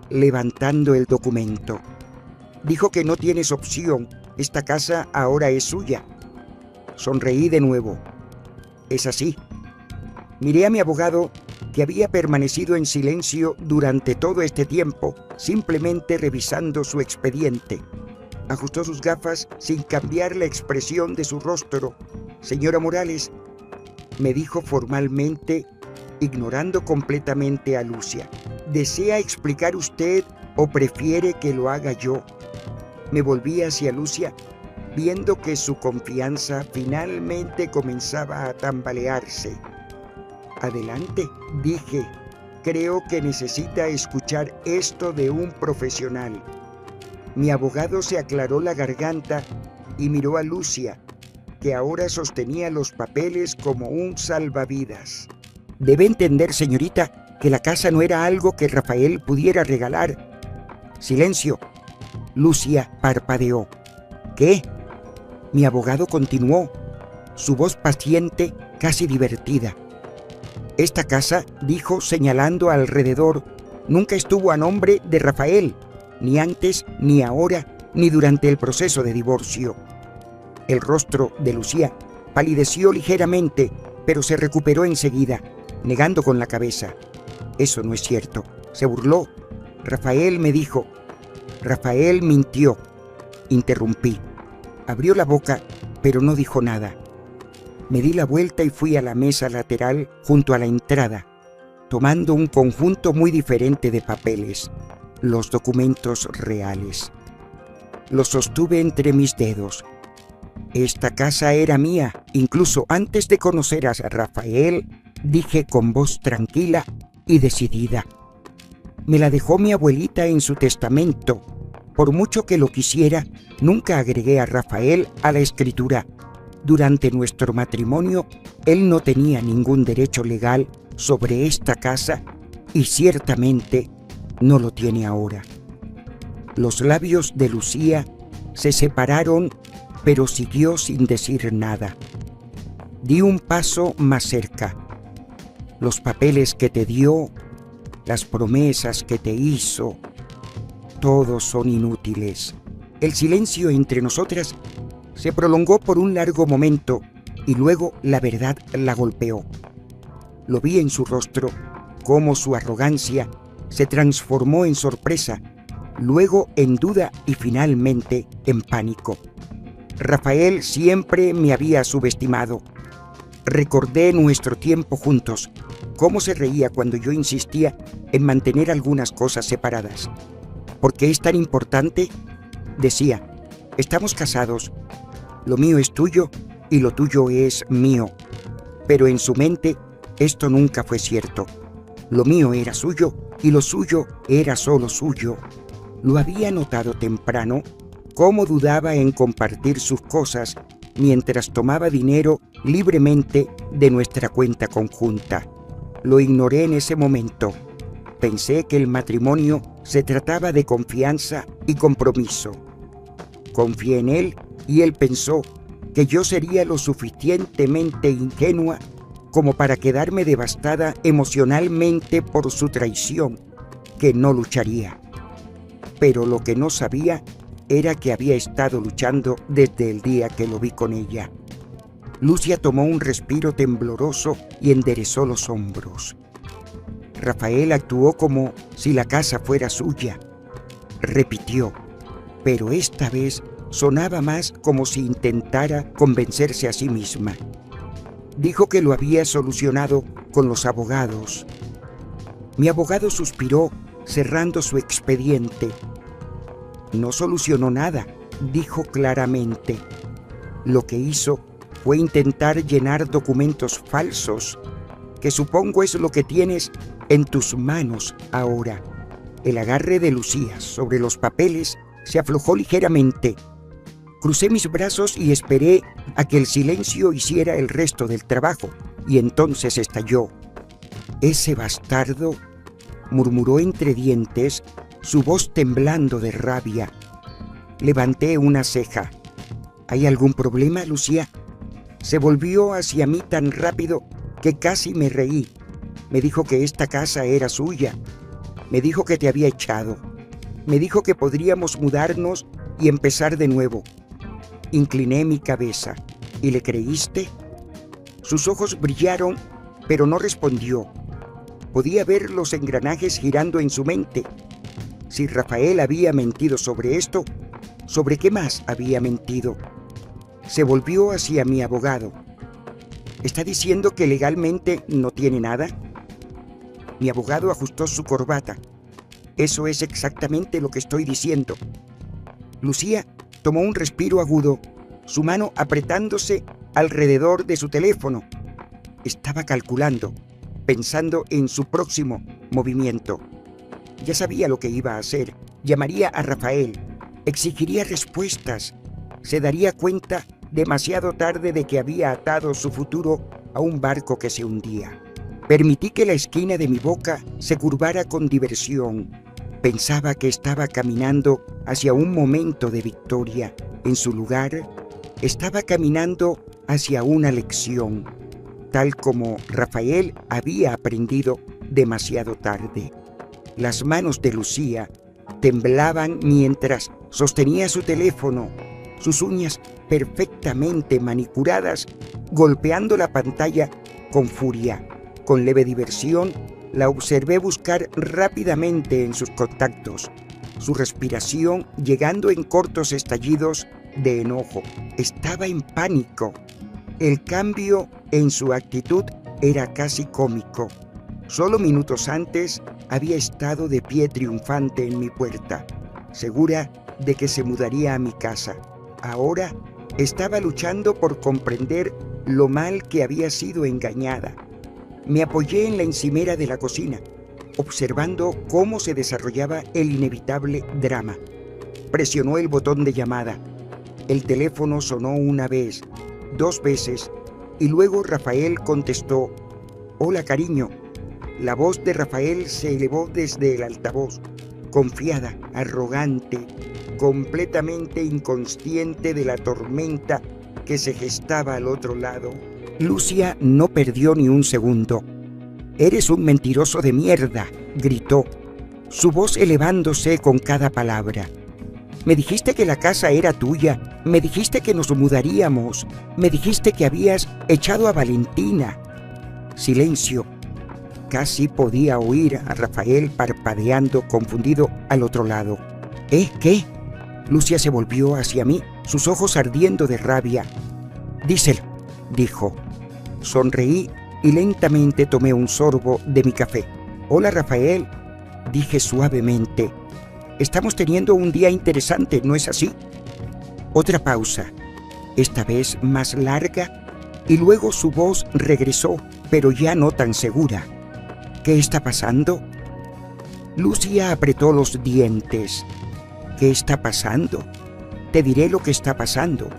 levantando el documento. «Dijo que no tienes opción. Esta casa ahora es suya». Sonreí de nuevo. «Es así». Miré a mi abogado, que había permanecido en silencio durante todo este tiempo, simplemente revisando su expediente. Ajustó sus gafas sin cambiar la expresión de su rostro. «Señora Morales», me dijo formalmente, ignorando completamente a Lucia, «¿desea explicar usted o prefiere que lo haga yo?». Me volví hacia Lucia, viendo que su confianza finalmente comenzaba a tambalearse. Adelante, dije. Creo que necesita escuchar esto de un profesional. Mi abogado se aclaró la garganta y miró a Lucia, que ahora sostenía los papeles como un salvavidas. Debe entender, señorita, que la casa no era algo que Rafael pudiera regalar. Silencio. Lucia parpadeó. ¿Qué? Mi abogado continuó, su voz paciente, casi divertida. Esta casa, dijo señalando alrededor, nunca estuvo a nombre de Rafael, ni antes, ni ahora, ni durante el proceso de divorcio. El rostro de Lucía palideció ligeramente, pero se recuperó enseguida, negando con la cabeza. Eso no es cierto, se burló. Rafael me dijo. Rafael mintió. Interrumpí. Abrió la boca, pero no dijo nada. Me di la vuelta y fui a la mesa lateral junto a la entrada, tomando un conjunto muy diferente de papeles, los documentos reales. Los sostuve entre mis dedos. Esta casa era mía, incluso antes de conocer a Rafael, dije con voz tranquila y decidida. Me la dejó mi abuelita en su testamento. Por mucho que lo quisiera, nunca agregué a Rafael a la escritura. Durante nuestro matrimonio, él no tenía ningún derecho legal sobre esta casa y ciertamente no lo tiene ahora. Los labios de Lucía se separaron, pero siguió sin decir nada. Di un paso más cerca. Los papeles que te dio, las promesas que te hizo, todos son inútiles. El silencio entre nosotras se prolongó por un largo momento y luego la verdad la golpeó. Lo vi en su rostro, cómo su arrogancia se transformó en sorpresa, luego en duda y finalmente en pánico. Rafael siempre me había subestimado. Recordé nuestro tiempo juntos, cómo se reía cuando yo insistía en mantener algunas cosas separadas. ¿Por qué es tan importante? Decía, estamos casados. Lo mío es tuyo y lo tuyo es mío. Pero en su mente esto nunca fue cierto. Lo mío era suyo y lo suyo era solo suyo. Lo había notado temprano, cómo dudaba en compartir sus cosas mientras tomaba dinero libremente de nuestra cuenta conjunta. Lo ignoré en ese momento. Pensé que el matrimonio se trataba de confianza y compromiso. Confié en él y él pensó que yo sería lo suficientemente ingenua como para quedarme devastada emocionalmente por su traición, que no lucharía. Pero lo que no sabía era que había estado luchando desde el día que lo vi con ella. Lucia tomó un respiro tembloroso y enderezó los hombros. Rafael actuó como si la casa fuera suya. Repitió, pero esta vez sonaba más como si intentara convencerse a sí misma. Dijo que lo había solucionado con los abogados. Mi abogado suspiró, cerrando su expediente. No solucionó nada, dijo claramente. Lo que hizo fue intentar llenar documentos falsos, que supongo es lo que tienes en tus manos ahora. El agarre de Lucía sobre los papeles se aflojó ligeramente. Crucé mis brazos y esperé a que el silencio hiciera el resto del trabajo, y entonces estalló. «Ese bastardo», murmuró entre dientes, su voz temblando de rabia. Levanté una ceja. ¿Hay algún problema, Lucía? Se volvió hacia mí tan rápido que casi me reí. Me dijo que esta casa era suya. Me dijo que te había echado. Me dijo que podríamos mudarnos y empezar de nuevo. Incliné mi cabeza. ¿Y le creíste? Sus ojos brillaron, pero no respondió. Podía ver los engranajes girando en su mente. Si Rafael había mentido sobre esto, ¿sobre qué más había mentido? Se volvió hacia mi abogado. ¿Está diciendo que legalmente no tiene nada? Mi abogado ajustó su corbata. Eso es exactamente lo que estoy diciendo. Lucía tomó un respiro agudo, su mano apretándose alrededor de su teléfono. Estaba calculando, pensando en su próximo movimiento. Ya sabía lo que iba a hacer. Llamaría a Rafael, exigiría respuestas, se daría cuenta demasiado tarde de que había atado su futuro a un barco que se hundía. Permití que la esquina de mi boca se curvara con diversión. Pensaba que estaba caminando hacia un momento de victoria. En su lugar, estaba caminando hacia una lección, tal como Rafael había aprendido demasiado tarde. Las manos de Lucía temblaban mientras sostenía su teléfono, sus uñas perfectamente manicuradas, golpeando la pantalla con furia. Con leve diversión, la observé buscar rápidamente en sus contactos, su respiración llegando en cortos estallidos de enojo. Estaba en pánico. El cambio en su actitud era casi cómico. Solo minutos antes había estado de pie triunfante en mi puerta, segura de que se mudaría a mi casa. Ahora estaba luchando por comprender lo mal que había sido engañada. Me apoyé en la encimera de la cocina, observando cómo se desarrollaba el inevitable drama. Presionó el botón de llamada. El teléfono sonó una vez, 2 veces, y luego Rafael contestó: «Hola, cariño». La voz de Rafael se elevó desde el altavoz, confiada, arrogante, completamente inconsciente de la tormenta que se gestaba al otro lado. Lucía no perdió ni un segundo. «Eres un mentiroso de mierda», gritó, su voz elevándose con cada palabra. «Me dijiste que la casa era tuya, me dijiste que nos mudaríamos, me dijiste que habías echado a Valentina». Silencio. Casi podía oír a Rafael parpadeando confundido al otro lado. ¿Qué? Lucía se volvió hacia mí, sus ojos ardiendo de rabia. «Díselo», dijo. Sonreí y lentamente tomé un sorbo de mi café. «Hola, Rafael», dije suavemente. «Estamos teniendo un día interesante, ¿no es así?». Otra pausa, esta vez más larga, y luego su voz regresó, pero ya no tan segura. «¿Qué está pasando?». Lucía apretó los dientes. «¿Qué está pasando? Te diré lo que está pasando.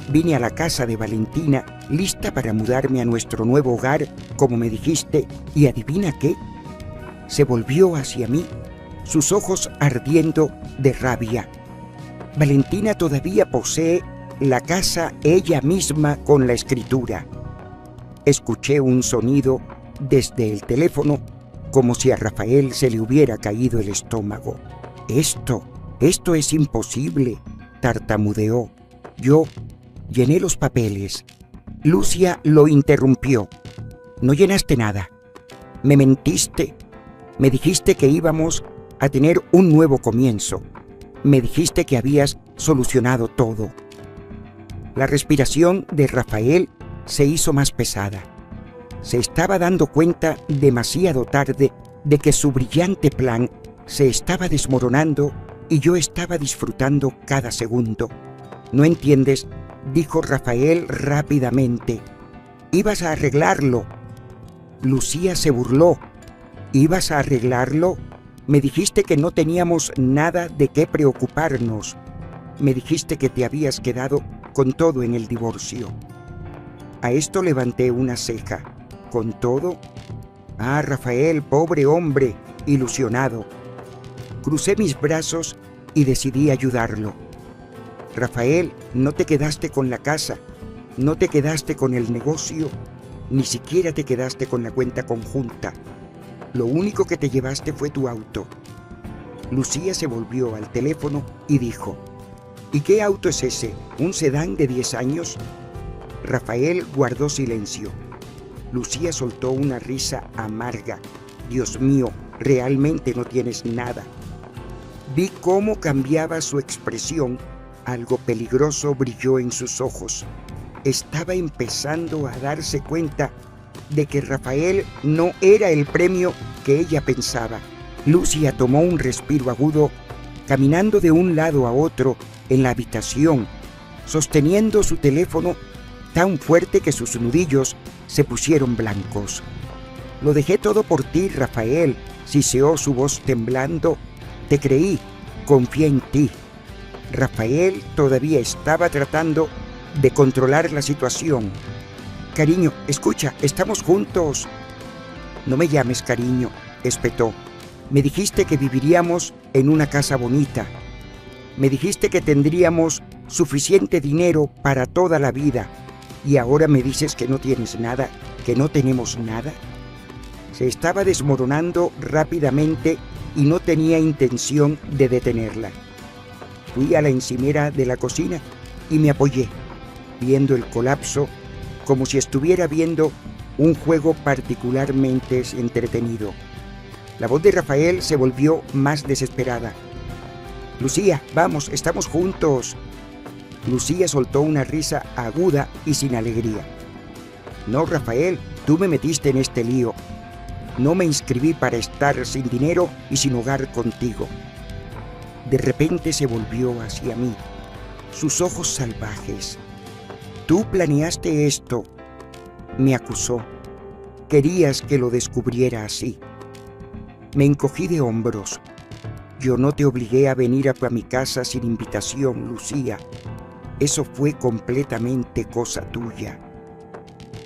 Vine a la casa de Valentina, lista para mudarme a nuestro nuevo hogar, como me dijiste, y ¿adivina qué?». Se volvió hacia mí, sus ojos ardiendo de rabia. «Valentina todavía posee la casa ella misma con la escritura». Escuché un sonido desde el teléfono, como si a Rafael se le hubiera caído el estómago. Esto es imposible», tartamudeó. «Yo llené los papeles». Lucía lo interrumpió. «No llenaste nada. Me mentiste. Me dijiste que íbamos a tener un nuevo comienzo. Me dijiste que habías solucionado todo». La respiración de Rafael se hizo más pesada. Se estaba dando cuenta demasiado tarde de que su brillante plan se estaba desmoronando y yo estaba disfrutando cada segundo. «No entiendes», dijo Rafael rápidamente. «Ibas a arreglarlo». Lucía se burló. «¿Ibas a arreglarlo? Me dijiste que no teníamos nada de qué preocuparnos. Me dijiste que te habías quedado con todo en el divorcio». A esto levanté una ceja. «¿Con todo?». «Ah, Rafael, pobre hombre, ilusionado». Crucé mis brazos y decidí ayudarlo. «Rafael, no te quedaste con la casa, no te quedaste con el negocio, ni siquiera te quedaste con la cuenta conjunta. Lo único que te llevaste fue tu auto». Lucía se volvió al teléfono y dijo: «¿Y qué auto es ese? ¿Un sedán de 10 años?» Rafael guardó silencio. Lucía soltó una risa amarga. «Dios mío, realmente no tienes nada». Vi cómo cambiaba su expresión. Algo peligroso brilló en sus ojos. Estaba empezando a darse cuenta de que Rafael no era el premio que ella pensaba. Lucía tomó un respiro agudo caminando de un lado a otro en la habitación, sosteniendo su teléfono tan fuerte que sus nudillos se pusieron blancos. «Lo dejé todo por ti, Rafael», siseó su voz temblando. «Te creí, confié en ti». Rafael todavía estaba tratando de controlar la situación. «Cariño, escucha, estamos juntos». «No me llames cariño», espetó. «Me dijiste que viviríamos en una casa bonita. Me dijiste que tendríamos suficiente dinero para toda la vida. ¿Y ahora me dices que no tienes nada, que no tenemos nada?» Se estaba desmoronando rápidamente y no tenía intención de detenerla. Fui a la encimera de la cocina y me apoyé, viendo el colapso como si estuviera viendo un juego particularmente entretenido. La voz de Rafael se volvió más desesperada. «Lucía, vamos, estamos juntos». Lucía soltó una risa aguda y sin alegría. «No, Rafael, tú me metiste en este lío. No me inscribí para estar sin dinero y sin hogar contigo». De repente se volvió hacia mí, sus ojos salvajes. «Tú planeaste esto», me acusó. «Querías que lo descubriera así». Me encogí de hombros. «Yo no te obligué a venir a mi casa sin invitación, Lucía. Eso fue completamente cosa tuya».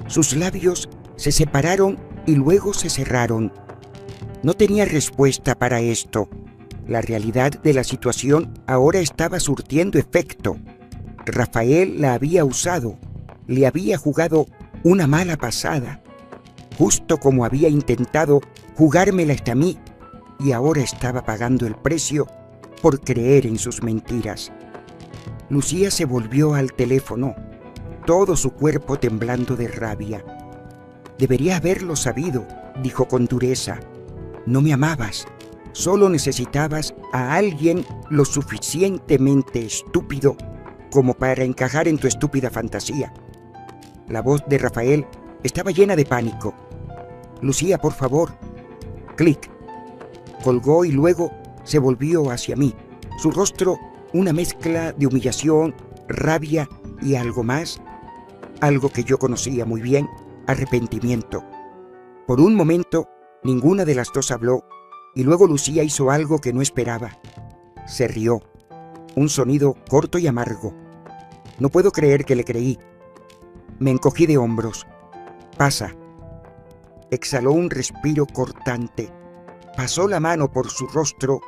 Sus labios se separaron y luego se cerraron. No tenía respuesta para esto. La realidad de la situación ahora estaba surtiendo efecto. Rafael la había usado, le había jugado una mala pasada, justo como había intentado jugármela hasta a mí, y ahora estaba pagando el precio por creer en sus mentiras. Lucía se volvió al teléfono, todo su cuerpo temblando de rabia. «Debería haberlo sabido», dijo con dureza. «No me amabas, solo necesitabas a alguien lo suficientemente estúpido como para encajar en tu estúpida fantasía». La voz de Rafael estaba llena de pánico. «Lucía, por favor». Clic. Colgó y luego se volvió hacia mí, su rostro una mezcla de humillación, rabia y algo más, algo que yo conocía muy bien: arrepentimiento. Por un momento, ninguna de las dos habló, y luego Lucía hizo algo que no esperaba. Se rió, un sonido corto y amargo. No puedo creer que le creí. Me encogí de hombros. «Pasa». Exhaló un respiro cortante. Pasó la mano por su rostro,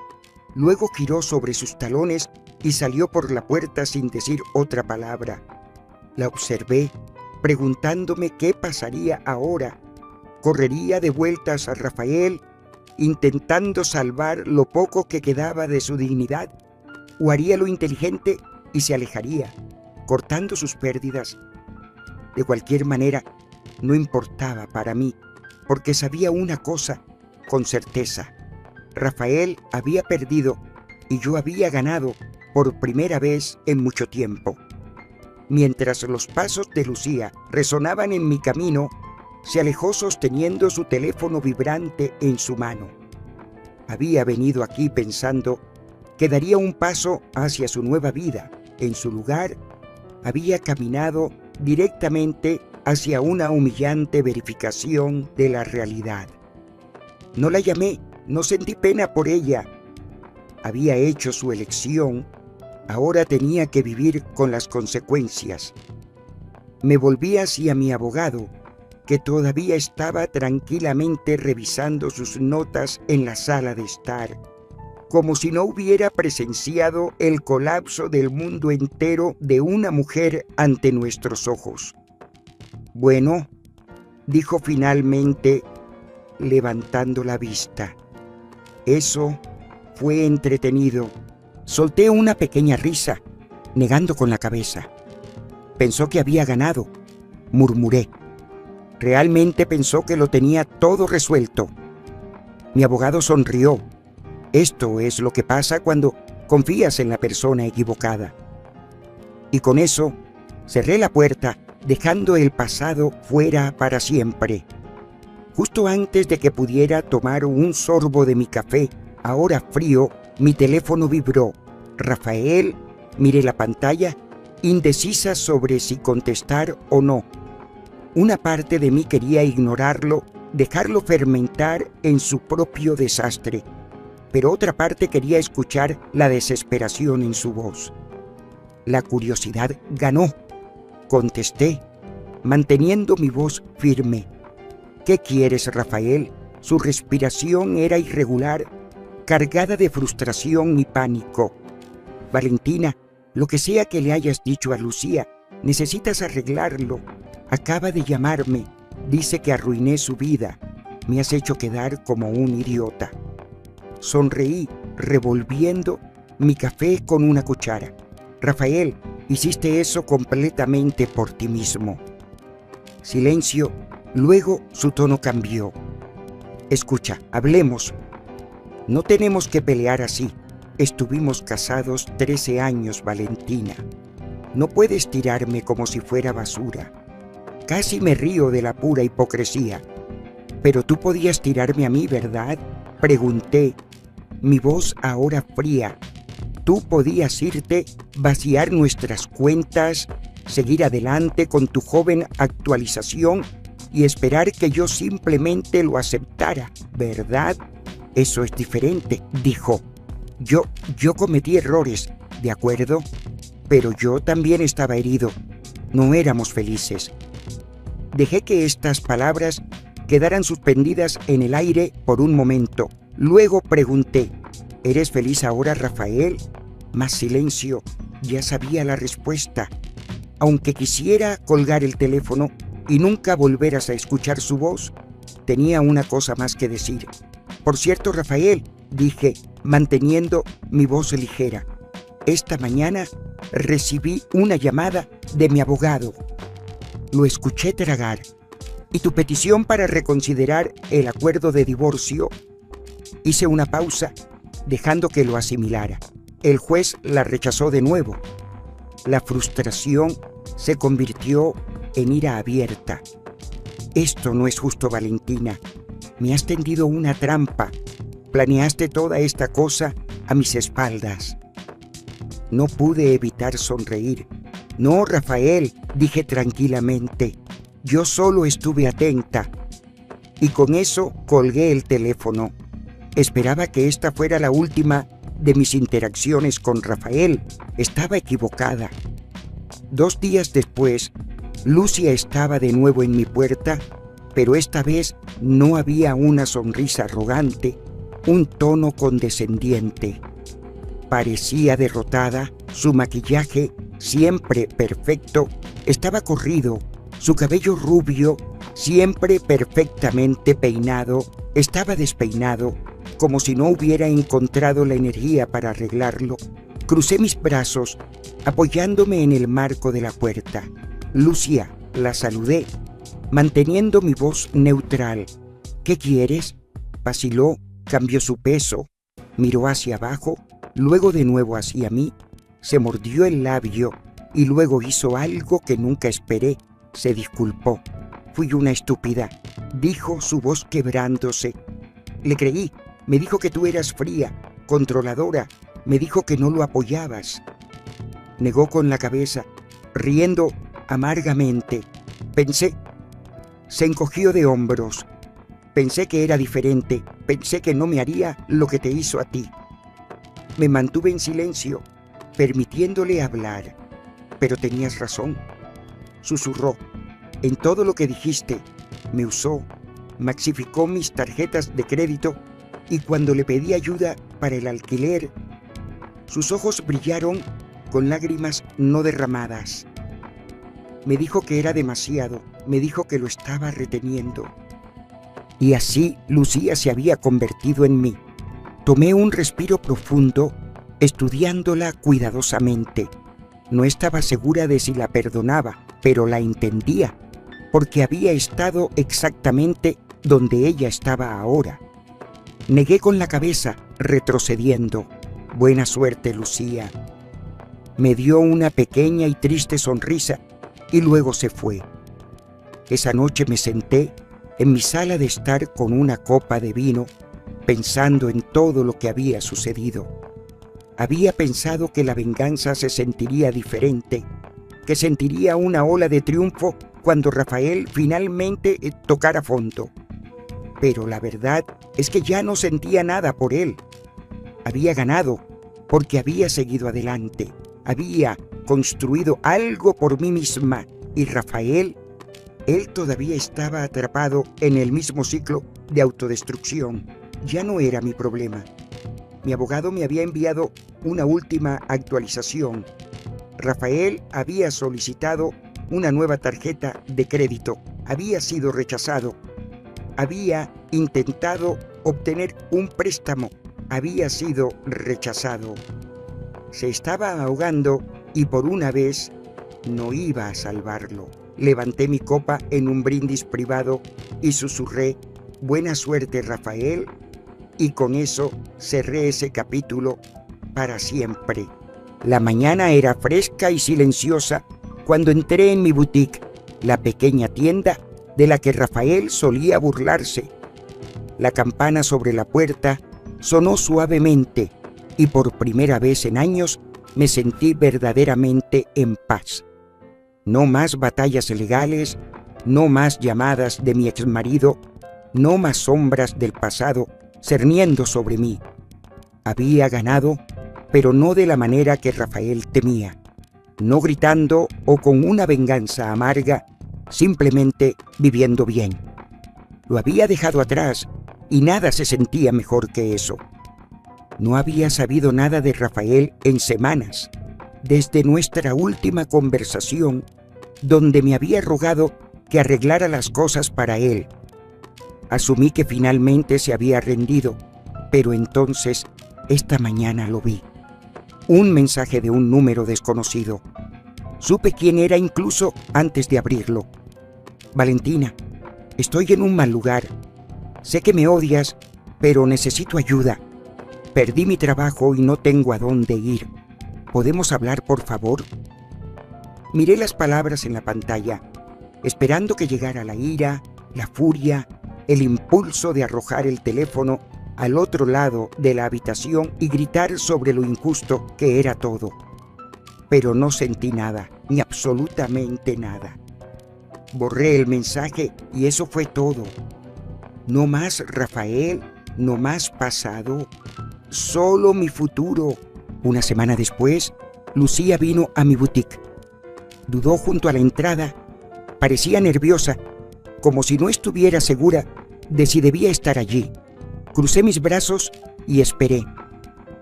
luego giró sobre sus talones y salió por la puerta sin decir otra palabra. La observé, preguntándome qué pasaría ahora. ¿Correría de vueltas a Rafael, intentando salvar lo poco que quedaba de su dignidad? ¿O haría lo inteligente y se alejaría, cortando sus pérdidas? De cualquier manera, no importaba para mí, porque sabía una cosa con certeza: Rafael había perdido y yo había ganado por primera vez en mucho tiempo. Mientras los pasos de Lucía resonaban en mi camino, se alejó sosteniendo su teléfono vibrante en su mano. Había venido aquí pensando que daría un paso hacia su nueva vida. En su lugar, había caminado directamente hacia una humillante verificación de la realidad. No la llamé, no sentí pena por ella. Había hecho su elección, ahora tenía que vivir con las consecuencias. Me volví hacia mi abogado, que todavía estaba tranquilamente revisando sus notas en la sala de estar, como si no hubiera presenciado el colapso del mundo entero de una mujer ante nuestros ojos. «Bueno», dijo finalmente, levantando la vista. «Eso fue entretenido». Solté una pequeña risa, negando con la cabeza. «Pensó que había ganado», murmuré. Realmente pensó que lo tenía todo resuelto. Mi abogado sonrió. Esto es lo que pasa cuando confías en la persona equivocada. Y con eso cerré la puerta, dejando el pasado fuera para siempre. Justo antes de que pudiera tomar un sorbo de mi café, ahora frío, Mi teléfono vibró. Rafael, miré la pantalla, indecisa sobre si contestar o no. Una parte de mí quería ignorarlo, dejarlo fermentar en su propio desastre, pero otra parte quería escuchar la desesperación en su voz. La curiosidad ganó. Contesté, manteniendo mi voz firme. ¿Qué quieres, Rafael? Su respiración era irregular, cargada de frustración y pánico. Valentina, lo que sea que le hayas dicho a Lucía, necesitas arreglarlo. Acaba de llamarme. Dice que arruiné su vida. Me has hecho quedar como un idiota. Sonreí, revolviendo mi café con una cuchara. Rafael, hiciste eso completamente por ti mismo. Silencio, luego su tono cambió. Escucha, hablemos. No tenemos que pelear así. Estuvimos casados 13 años, Valentina. No puedes tirarme como si fuera basura. Casi me río de la pura hipocresía. Pero tú podías tirarme a mí, ¿verdad? Pregunté, mi voz ahora fría. Tú podías irte, vaciar nuestras cuentas, seguir adelante con tu joven actualización y esperar que yo simplemente lo aceptara, ¿verdad? Eso es diferente, dijo. Yo cometí errores, ¿de acuerdo? Pero yo también estaba herido. No éramos felices. Dejé que estas palabras quedaran suspendidas en el aire por un momento. Luego pregunté, ¿eres feliz ahora, Rafael? Más silencio. Ya sabía la respuesta. Aunque quisiera colgar el teléfono y nunca volveras a escuchar su voz, tenía una cosa más que decir. Por cierto, Rafael, dije, manteniendo mi voz ligera, esta mañana recibí una llamada de mi abogado. Lo escuché tragar. ¿Y tu petición para reconsiderar el acuerdo de divorcio? Hice una pausa, dejando que lo asimilara. El juez la rechazó de nuevo. La frustración se convirtió en ira abierta. Esto no es justo, Valentina. Me has tendido una trampa. Planeaste toda esta cosa a mis espaldas. No pude evitar sonreír. No, Rafael, dije tranquilamente. Yo solo estuve atenta. Y con eso colgué el teléfono. Esperaba que esta fuera la última de mis interacciones con Rafael. Estaba equivocada. 2 días después, Lucia estaba de nuevo en mi puerta, pero esta vez no había una sonrisa arrogante, un tono condescendiente. Parecía derrotada, su maquillaje, siempre perfecto, estaba corrido, su cabello rubio, siempre perfectamente peinado, estaba despeinado, como si no hubiera encontrado la energía para arreglarlo. Crucé mis brazos, apoyándome en el marco de la puerta. Lucía, la saludé, manteniendo mi voz neutral. ¿Qué quieres? Vaciló, cambió su peso, miró hacia abajo, luego de nuevo hacia mí, se mordió el labio y luego hizo algo que nunca esperé. Se disculpó. Fui una estúpida, dijo, su voz quebrándose. Le creí. Me dijo que tú eras fría, controladora. Me dijo que no lo apoyabas. Negó con la cabeza, riendo amargamente. Pensé. Se encogió de hombros. Pensé que era diferente. Pensé que no me haría lo que te hizo a ti. Me mantuve en silencio, permitiéndole hablar. Pero tenías razón. Susurró. En todo lo que dijiste, me usó, maxificó mis tarjetas de crédito y cuando le pedí ayuda para el alquiler, sus ojos brillaron con lágrimas no derramadas. Me dijo que era demasiado, me dijo que lo estaba reteniendo. Y así Lucía se había convertido en mí. Tomé un respiro profundo, estudiándola cuidadosamente. No estaba segura de si la perdonaba, pero la entendía, porque había estado exactamente donde ella estaba ahora. Negué con la cabeza, retrocediendo. Buena suerte, Lucía. Me dio una pequeña y triste sonrisa y luego se fue. Esa noche me senté en mi sala de estar con una copa de vino, pensando en todo lo que había sucedido. Había pensado que la venganza se sentiría diferente, que sentiría una ola de triunfo cuando Rafael finalmente tocara fondo. Pero la verdad es que ya no sentía nada por él. Había ganado porque había seguido adelante, había construido algo por mí misma, y Rafael, él todavía estaba atrapado en el mismo ciclo de autodestrucción. Ya no era mi problema. Mi abogado me había enviado una última actualización. Rafael había solicitado una nueva tarjeta de crédito. Había sido rechazado. Había intentado obtener un préstamo. Había sido rechazado. Se estaba ahogando y por una vez no iba a salvarlo. Levanté mi copa en un brindis privado y susurré: buena suerte, Rafael, y con eso cerré ese capítulo para siempre. La mañana era fresca y silenciosa cuando entré en mi boutique, la pequeña tienda de la que Rafael solía burlarse. La campana sobre la puerta sonó suavemente y por primera vez en años me sentí verdaderamente en paz. No más batallas legales, no más llamadas de mi exmarido, no más sombras del pasado cerniendo sobre mí. Había ganado, pero no de la manera que Rafael temía, no gritando o con una venganza amarga, simplemente viviendo bien. Lo había dejado atrás y nada se sentía mejor que eso. No había sabido nada de Rafael en semanas, desde nuestra última conversación, donde me había rogado que arreglara las cosas para él. Asumí que finalmente se había rendido, pero entonces, esta mañana lo vi. Un mensaje de un número desconocido. Supe quién era incluso antes de abrirlo. Valentina, estoy en un mal lugar. Sé que me odias, pero necesito ayuda. Perdí mi trabajo y no tengo a dónde ir. ¿Podemos hablar, por favor? Miré las palabras en la pantalla, esperando que llegara la ira, la furia, el impulso de arrojar el teléfono al otro lado de la habitación y gritar sobre lo injusto que era todo. Pero no sentí nada, ni absolutamente nada. Borré el mensaje y eso fue todo. No más Rafael, no más pasado, solo mi futuro. Una semana después, Lucía vino a mi boutique. Dudó junto a la entrada, parecía nerviosa, como si no estuviera segura de si debía estar allí. Crucé mis brazos y esperé.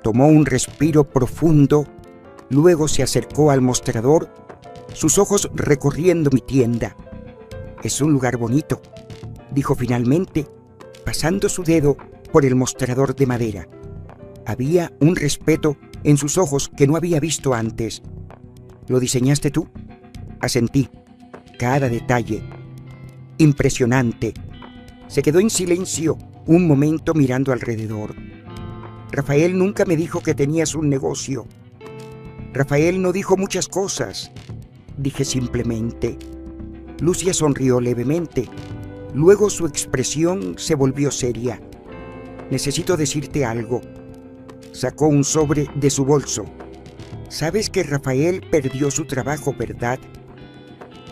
Tomó un respiro profundo, luego se acercó al mostrador, sus ojos recorriendo mi tienda. «Es un lugar bonito», dijo finalmente, pasando su dedo por el mostrador de madera. Había un respeto en sus ojos que no había visto antes. «¿Lo diseñaste tú?» Asentí. Cada detalle. Impresionante. Se quedó en silencio un momento mirando alrededor. Rafael nunca me dijo que tenías un negocio. Rafael no dijo muchas cosas. Dije simplemente. Lucía sonrió levemente. Luego su expresión se volvió seria. «Necesito decirte algo». Sacó un sobre de su bolso. «Sabes que Rafael perdió su trabajo, ¿verdad?»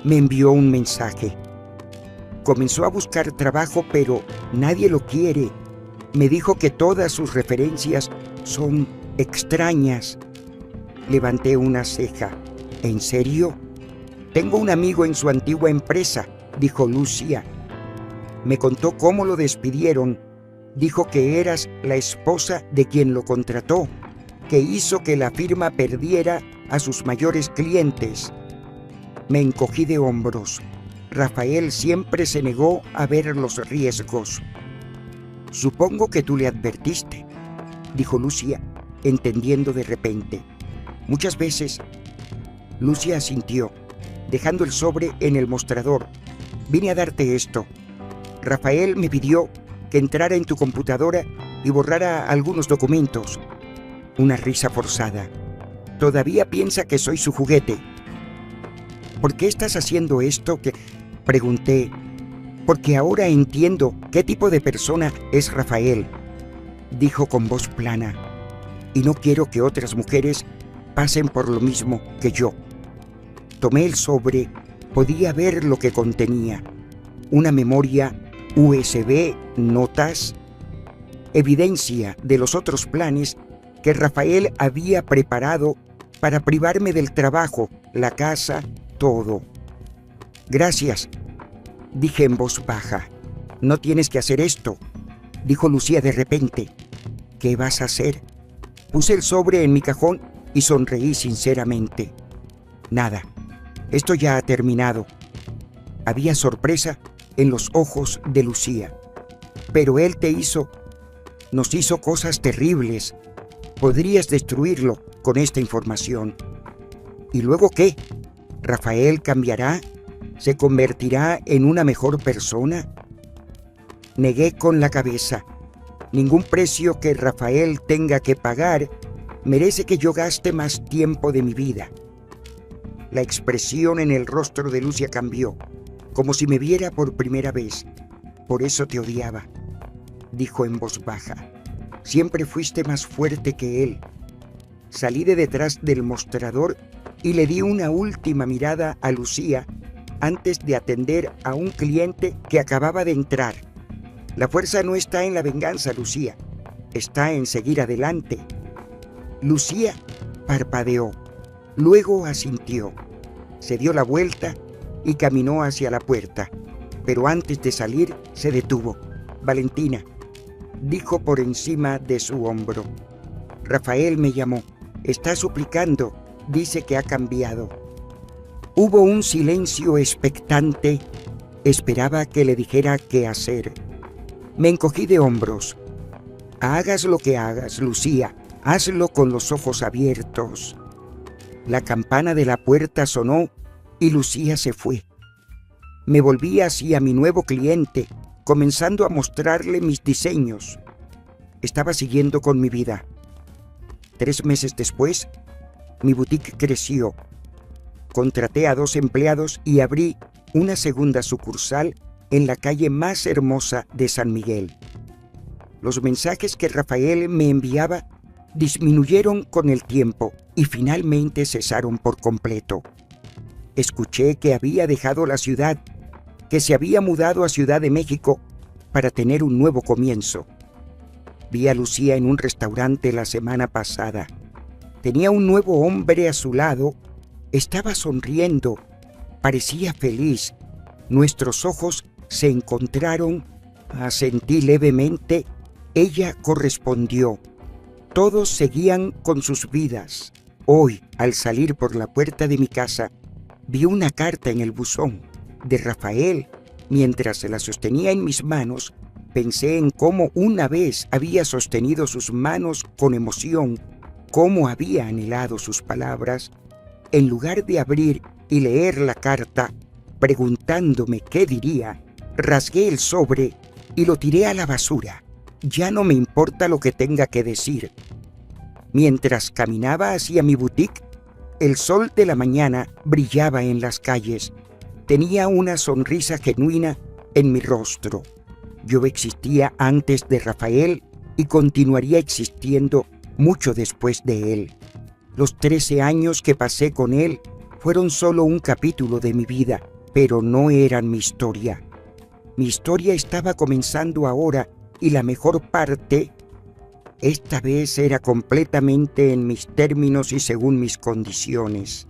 Me envió un mensaje. Comenzó a buscar trabajo, pero nadie lo quiere. Me dijo que todas sus referencias son extrañas. Levanté una ceja. ¿En serio? Tengo un amigo en su antigua empresa, dijo Lucía. Me contó cómo lo despidieron. Dijo que eras la esposa de quien lo contrató, que hizo que la firma perdiera a sus mayores clientes. Me encogí de hombros. Rafael siempre se negó a ver los riesgos. Supongo que tú le advertiste, dijo Lucía, entendiendo de repente. Muchas veces. Lucía asintió, dejando el sobre en el mostrador. Vine a darte esto. Rafael me pidió que entrara en tu computadora y borrara algunos documentos. Una risa forzada. Todavía piensa que soy su juguete. ¿Por qué estás haciendo esto? Pregunté. Porque ahora entiendo qué tipo de persona es Rafael, dijo con voz plana. y no quiero que otras mujeres pasen por lo mismo que yo. Tomé el sobre, podía ver lo que contenía. Una memoria USB, notas, evidencia de los otros planes que Rafael había preparado para privarme del trabajo, la casa, todo. Gracias, dije en voz baja. No tienes que hacer esto, dijo Lucía de repente. ¿Qué vas a hacer? Puse el sobre en mi cajón y sonreí sinceramente. Nada, esto ya ha terminado. Había sorpresa en los ojos de Lucía. Pero él nos hizo cosas terribles. Podrías destruirlo con esta información. ¿Y luego qué? ¿Rafael cambiará? ¿Se convertirá en una mejor persona? Negué con la cabeza. Ningún precio que Rafael tenga que pagar merece que yo gaste más tiempo de mi vida. La expresión en el rostro de Lucía cambió, como si me viera por primera vez. Por eso te odiaba, dijo en voz baja. Siempre fuiste más fuerte que él. Salí de detrás del mostrador y le di una última mirada a Lucía antes de atender a un cliente que acababa de entrar. La fuerza no está en la venganza, Lucía. Está en seguir adelante. Lucía parpadeó. Luego asintió. Se dio la vuelta y caminó hacia la puerta. Pero antes de salir, se detuvo. Valentina, dijo por encima de su hombro. Rafael me llamó. Está suplicando. Dice que ha cambiado. Hubo un silencio expectante. Esperaba que le dijera qué hacer. Me encogí de hombros. Hagas lo que hagas, Lucía, hazlo con los ojos abiertos. La campana de la puerta sonó y Lucía se fue. Me volví hacia mi nuevo cliente, comenzando a mostrarle mis diseños. Estaba siguiendo con mi vida. 3 meses después, mi boutique creció. Contraté a 2 empleados y abrí una segunda sucursal en la calle más hermosa de San Miguel. Los mensajes que Rafael me enviaba disminuyeron con el tiempo y finalmente cesaron por completo. Escuché que había dejado la ciudad, que se había mudado a Ciudad de México para tener un nuevo comienzo. Vi a Lucía en un restaurante la semana pasada. Tenía un nuevo hombre a su lado. Estaba sonriendo. Parecía feliz. Nuestros ojos se encontraron. Asentí levemente. Ella correspondió. Todos seguían con sus vidas. Hoy, al salir por la puerta de mi casa, vi una carta en el buzón de Rafael. Mientras se la sostenía en mis manos, pensé en cómo una vez había sostenido sus manos con emoción, cómo había anhelado sus palabras. En lugar de abrir y leer la carta, preguntándome qué diría, rasgué el sobre y lo tiré a la basura. Ya no me importa lo que tenga que decir. Mientras caminaba hacia mi boutique, el sol de la mañana brillaba en las calles. Tenía una sonrisa genuina en mi rostro. Yo existía antes de Rafael y continuaría existiendo mucho después de él. Los 13 años que pasé con él fueron solo un capítulo de mi vida, pero no eran mi historia. Mi historia estaba comenzando ahora y la mejor parte, esta vez, era completamente en mis términos y según mis condiciones.